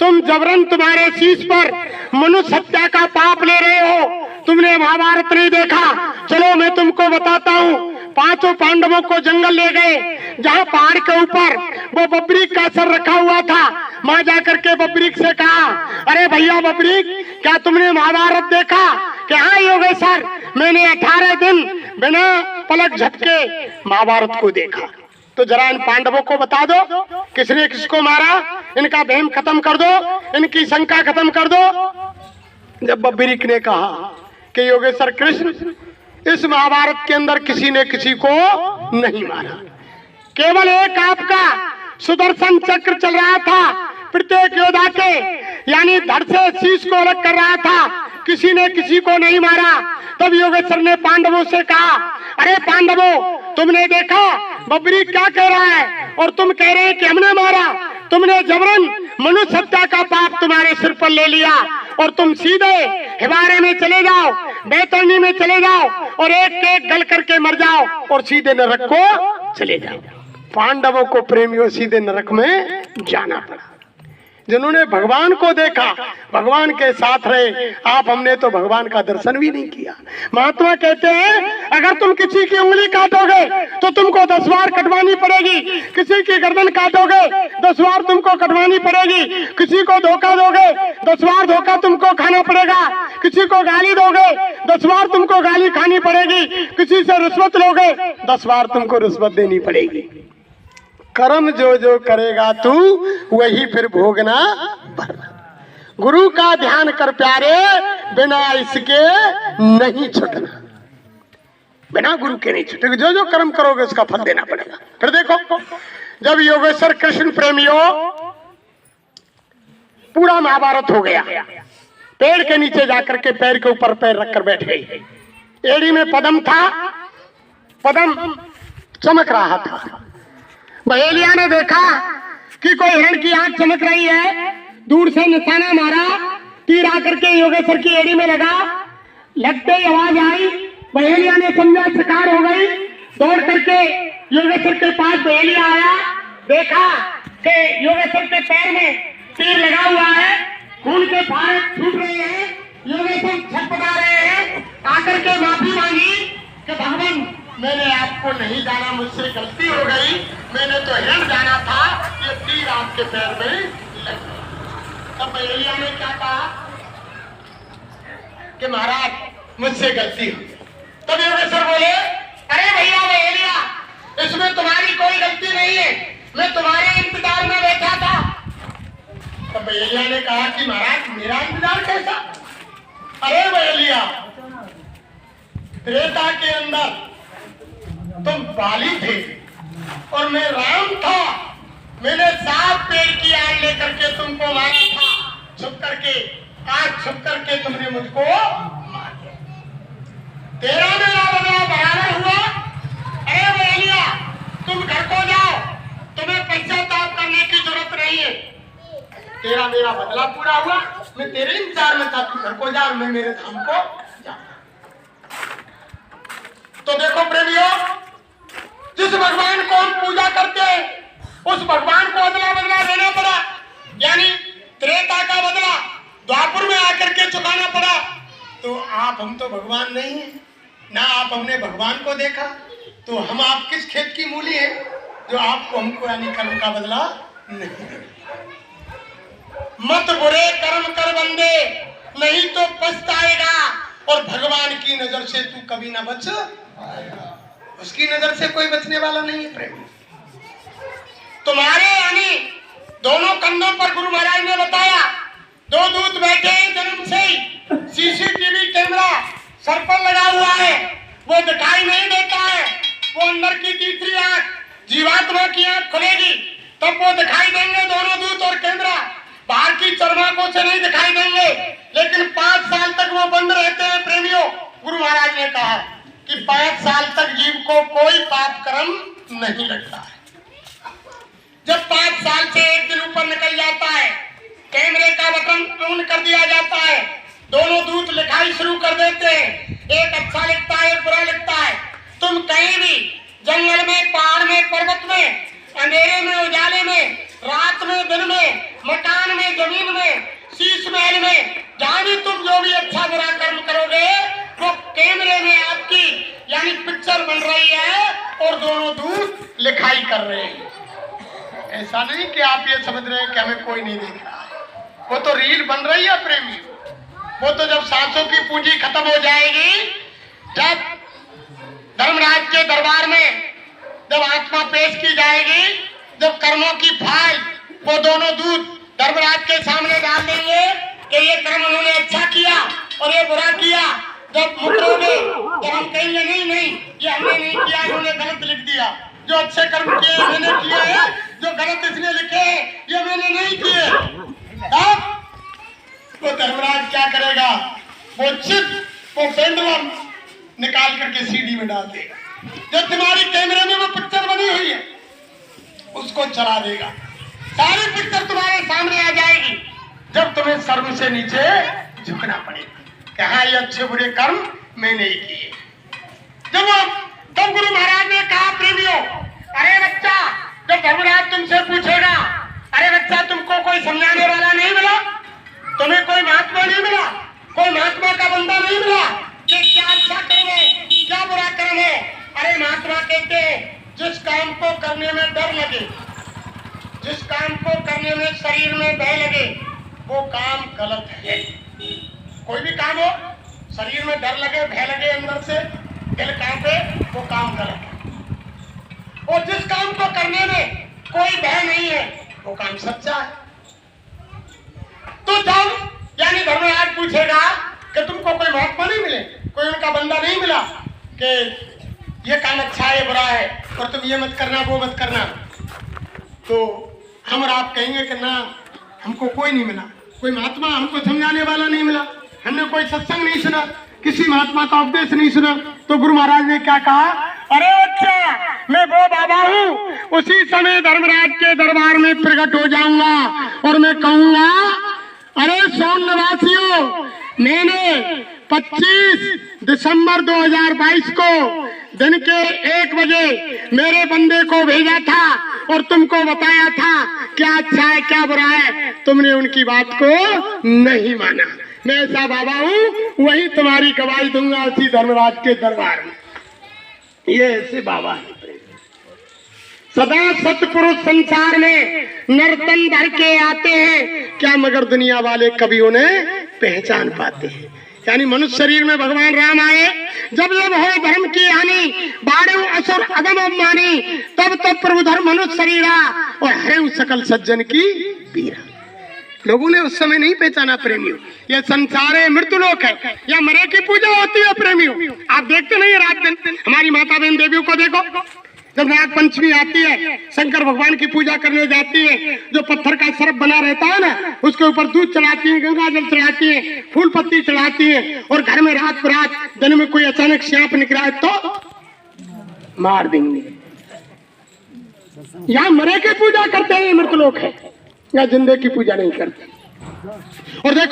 तुम जबरन तुम्हारे शीश पर मनुष्य हत्या का पाप ले रहे हो, तुमने महाभारत नहीं देखा। चलो मैं तुमको बताता हूँ। पांचों पांडवों को जंगल ले गए, जहाँ पहाड़ के ऊपर वो बबरीक का सर रखा हुआ था। माँ जाकर के बबरीक से कहा, अरे भैया बबरीक, क्या तुमने महाभारत देखा? कि हाँ योगेश्वर, मैंने 18 दिन बिना पलक झपके महाभारत को देखा। तो जरा इन पांडवों को बता दो किसने किसको मारा, इनका वहम खत्म कर दो, इनकी शंका खत्म कर दो। जब बबरीक ने कहा कि योगेश्वर कृष्ण, इस महाभारत के अंदर किसी ने किसी को नहीं मारा, केवल एक आपका सुदर्शन चक्र चल रहा था, प्रत्येक योद्धा के यानी धड़ से शीश को अलग कर रहा था, किसी ने किसी को नहीं मारा। तब योगेश्वर ने पांडवों से कहा, अरे पांडवों, तुमने देखा बबरीक क्या कह रहा है और तुम कह रहे हैं कि हमने मारा। तुमने जबरन मनुष्य हत्या का पाप तुम्हारे सिर पर ले लिया और तुम सीधे हिमालय में चले जाओ, बैतरणी में चले जाओ और एक एक गल करके मर जाओ और सीधे नरक को चले जाओ। पांडवों को प्रेमियों सीधे नरक में जाना पड़ा। जिन्होंने भगवान को देखा, भगवान के साथ रहे, आप हमने तो भगवान का दर्शन भी नहीं किया। महात्मा कहते हैं, अगर तुम किसी की उंगली काटोगे तो तुमको 10 बार कटवानी पड़ेगी, किसी की गर्दन काटोगे 10 बार तुमको कटवानी पड़ेगी, किसी को धोखा दोगे 10 बार धोखा तुमको खाना पड़ेगा, किसी को गाली दोगे 10 बार तुमको गाली खानी पड़ेगी, किसी से रिश्वत लोगे 10 बार तुमको रिश्वत देनी पड़ेगी। कर्म जो जो करेगा तू वही फिर भोगना भरना। गुरु का ध्यान कर प्यारे, बिना इसके नहीं छूटना, बिना गुरु के नहीं छूटेगा। जो जो कर्म करोगे उसका फल देना पड़ेगा। फिर देखो, जब योगेश्वर कृष्ण प्रेमियों पूरा महाभारत हो गया, पेड़ के नीचे जाकर के पैर के ऊपर पैर रखकर बैठ गई। एड़ी में पदम था, पदम चमक रहा था। बहेलिया ने देखा कि कोई हिरण की आंख चमक रही है, दूर से निशाना मारा, तीर आकर के योगेश्वर की एड़ी में लगा, लगते ही आवाज आई, बहेलिया ने समझा शिकार हो गई, दौड़ करके योगेश्वर के पास बहेलिया आया, देखा कि योगेश्वर के पैर में तीर लगा हुआ है, खून के धारे छूट रहे हैं, योगेश्वर छटपटा रहे हैं, आकर के माफी मांगी कि भगवान मैंने आपको नहीं जाना, मुझसे गलती हो गई, मैंने तो हिरण जाना था, ये तीर आपके पैर में लग गया। तब बहेलिया ने क्या कहा कि महाराज मुझसे गलती हुई। तब योगेश्वर बोले, अरे भैया बहेलिया, इसमें तुम्हारी कोई गलती नहीं है, मैं तुम्हारे इंतजार में बैठा था। तब बहेलिया ने कहा कि महाराज मेरा इंतजार कैसा? अरे बहेलिया, त्रेता के अंदर तुम बाली थे, और मैं राम था, मैंने 7 पेड़ की आड़ लेकर के तुमको मारा था छुप करके, आज छुप करके तुमने मुझको मार दिया। तेरा मेरा बदला बराबर हुआ। अरे बहलिया, तुम घर को जाओ, तुम्हें पश्चाताप करने की जरूरत नहीं है। तेरा मेरा बदला पूरा हुआ, मैं तेरे इंतजार में था, तू घर को जा और मैं मेरे धाम को जा। तो देखो प्रेमियों, जिस भगवान को हम पूजा करते हैं उस भगवान को अदला बदला देना पड़ा, यानी त्रेता का बदला द्वापर में आकर के चुकाना पड़ा। तो आप हम तो भगवान नहीं है ना, आप हमने भगवान को देखा, तो हम आप किस खेत की मूली है जो आपको हमको यानी कर्म का बदला नहीं। मत बुरे कर्म कर बंदे, नहीं तो पछताएगा, और भगवान की नजर से तू कभी ना बच पाएगा। उसकी नजर से कोई बचने वाला नहीं है प्रेम। तुम्हारे यानी दोनों कंधों पर गुरु महाराज ने बताया 2 दूत बैठे हैं जन्म से ही, सीसीटीवी कैमरा सर पर लगा हुआ है, वो दिखाई नहीं देता है। वो अंदर की तीसरी आंख, जीवात्मा की आंख खुलेगी तब वो दिखाई देंगे दोनों दूत और कैमरा, बाहर की चरमाकों से नहीं दिखाई देंगे। लेकिन 5 साल तक वो बंद रहते हैं प्रेमियों। गुरु महाराज ने कहा कि 5 साल तक जीव को कोई पाप कर्म नहीं लगता है। जब 5 साल से 1 दिन ऊपर निकल जाता है, कैमरे का बटन ऑन कर दिया जाता है, दोनों दूत लिखाई शुरू कर देते हैं। एक अच्छा लिखता है, एक बुरा लिखता है। तुम कहीं भी जंगल में, पहाड़ में, पर्वत में, अंधेरे में, उजाले में, रात में, दिन में, मकान में, जमीन में, शीश महल में, जहां भी तुम जो भी अच्छा बुरा कर्म करोगे वो कैमरे में आपकी यानी पिक्चर बन रही है और दोनों दूत लिखाई कर रहे हैं। ऐसा नहीं कि आप ये समझ रहे हैं कि हमें कोई नहीं देख रहा है, वो तो रील बन रही है प्रेमी। वो तो जब सांसों की पूंजी खत्म हो जाएगी, जब धर्मराज के दरबार में जब आत्मा पेश की जाएगी, जब कर्मों की फाइल वो दोनों दूत धर्मराज के सामने डाल देंगे कि ये कर्म उन्होंने अच्छा किया और ये बुरा किया। जब मुकरोगे तो हम कहेंगे नहीं नहीं, ये हमने नहीं किया, इन्होंने गलत लिख दिया। जो अच्छे कर्म किए मैंने किए हैं, जो गलत इसने लिखे ये मैंने नहीं किए। तब वो धर्मराज क्या करेगा, वो चिप वो पेंडुलम निकाल करके सीडी में डाल देगा। जो तुम्हारी कैमरे में वो पिक्चर बनी हुई है उसको चला देगा, सारी पिक्चर तुम्हारे सामने आ जाएगी। जब तुम्हें सर्व से नीचे झुकना पड़ेगा, कहा ये अच्छे बुरे कर्म मैं नहीं किए। जब गुरु महाराज ने कहा प्रेमियों, अरे बच्चा, जब धर्मराज तुमसे पूछेगा, अरे बच्चा तुमको कोई समझाने वाला नहीं मिला, तुम्हें कोई महात्मा नहीं मिला, कोई महात्मा का बंदा नहीं मिला कि क्या अच्छा कर्म है क्या बुरा कर्म है। अरे महात्मा कहते हैं जिस काम को करने में डर लगे, जिस काम को करने में शरीर में भय लगे वो काम गलत है। कोई भी काम हो, शरीर में डर लगे, भय लगे, अंदर से दिल कांपे, वो काम गलत है। और जिस काम को करने में कोई भय नहीं है वो काम सच्चा है। तो जब यानी धर्मराज पूछेगा कि तुमको कोई महात्मा नहीं मिले, कोई उनका बंदा नहीं मिला कि ये काम अच्छा है बुरा है और तुम ये मत करना वो मत करना, तो हम और आप कहेंगे कि ना हमको कोई नहीं मिला, कोई महात्मा हमको समझाने वाला नहीं मिला, हमने कोई सत्संग नहीं सुना, किसी महात्मा का उपदेश नहीं सुना। तो गुरु महाराज ने क्या कहा, अरे अच्छा मैं वो बाबा हूँ, उसी समय धर्मराज के दरबार में प्रकट हो जाऊंगा और मैं कहूंगा, अरे सोन निवासियों, मैंने 25 दिसंबर 2022 को दिन के 1 बजे मेरे बंदे को भेजा था और तुमको बताया था क्या अच्छा है क्या बुरा है, तुमने उनकी बात को नहीं माना। मैं ऐसा बाबा हूँ, वही तुम्हारी गवाही दूंगा उसी धर्मराज के दरबार में। ये ऐसे बाबा है। सदा सतपुरुष संसार में नर्तन भर के आते हैं क्या, मगर दुनिया वाले कभी उन्हें पहचान पाते हैं। यानी मनुष्य शरीर में भगवान राम आए, जब जब हो धर्म की हानि, बाढ़ असुर अगम अभिमानी, तब तब प्रभु धर्म मनुष्य शरीरा और हरे सकल सज्जन की पीरा। लोगों ने उस समय नहीं पहचाना प्रेमियों, यह संसार है, मृत्यु लोक है, या मरे की पूजा होती है प्रेमियों। आप देखते नहीं रात दिन हमारी माता बहन देवियों को देखो, जब नाग पंचमी आती है, शंकर भगवान की पूजा करने जाती है, जो पत्थर का सर्प बना रहता है ना, उसके ऊपर दूध चढ़ाती है, गंगा जल चढ़ाती है, फूल पत्ती चढ़ाती है, और घर में रात रात दिन में कोई अचानक सांप निकला है तो मार देंगे। यहाँ मरे की पूजा करते हैं मृत लोग है, या जिंदे की पूजा नहीं करते। और देखो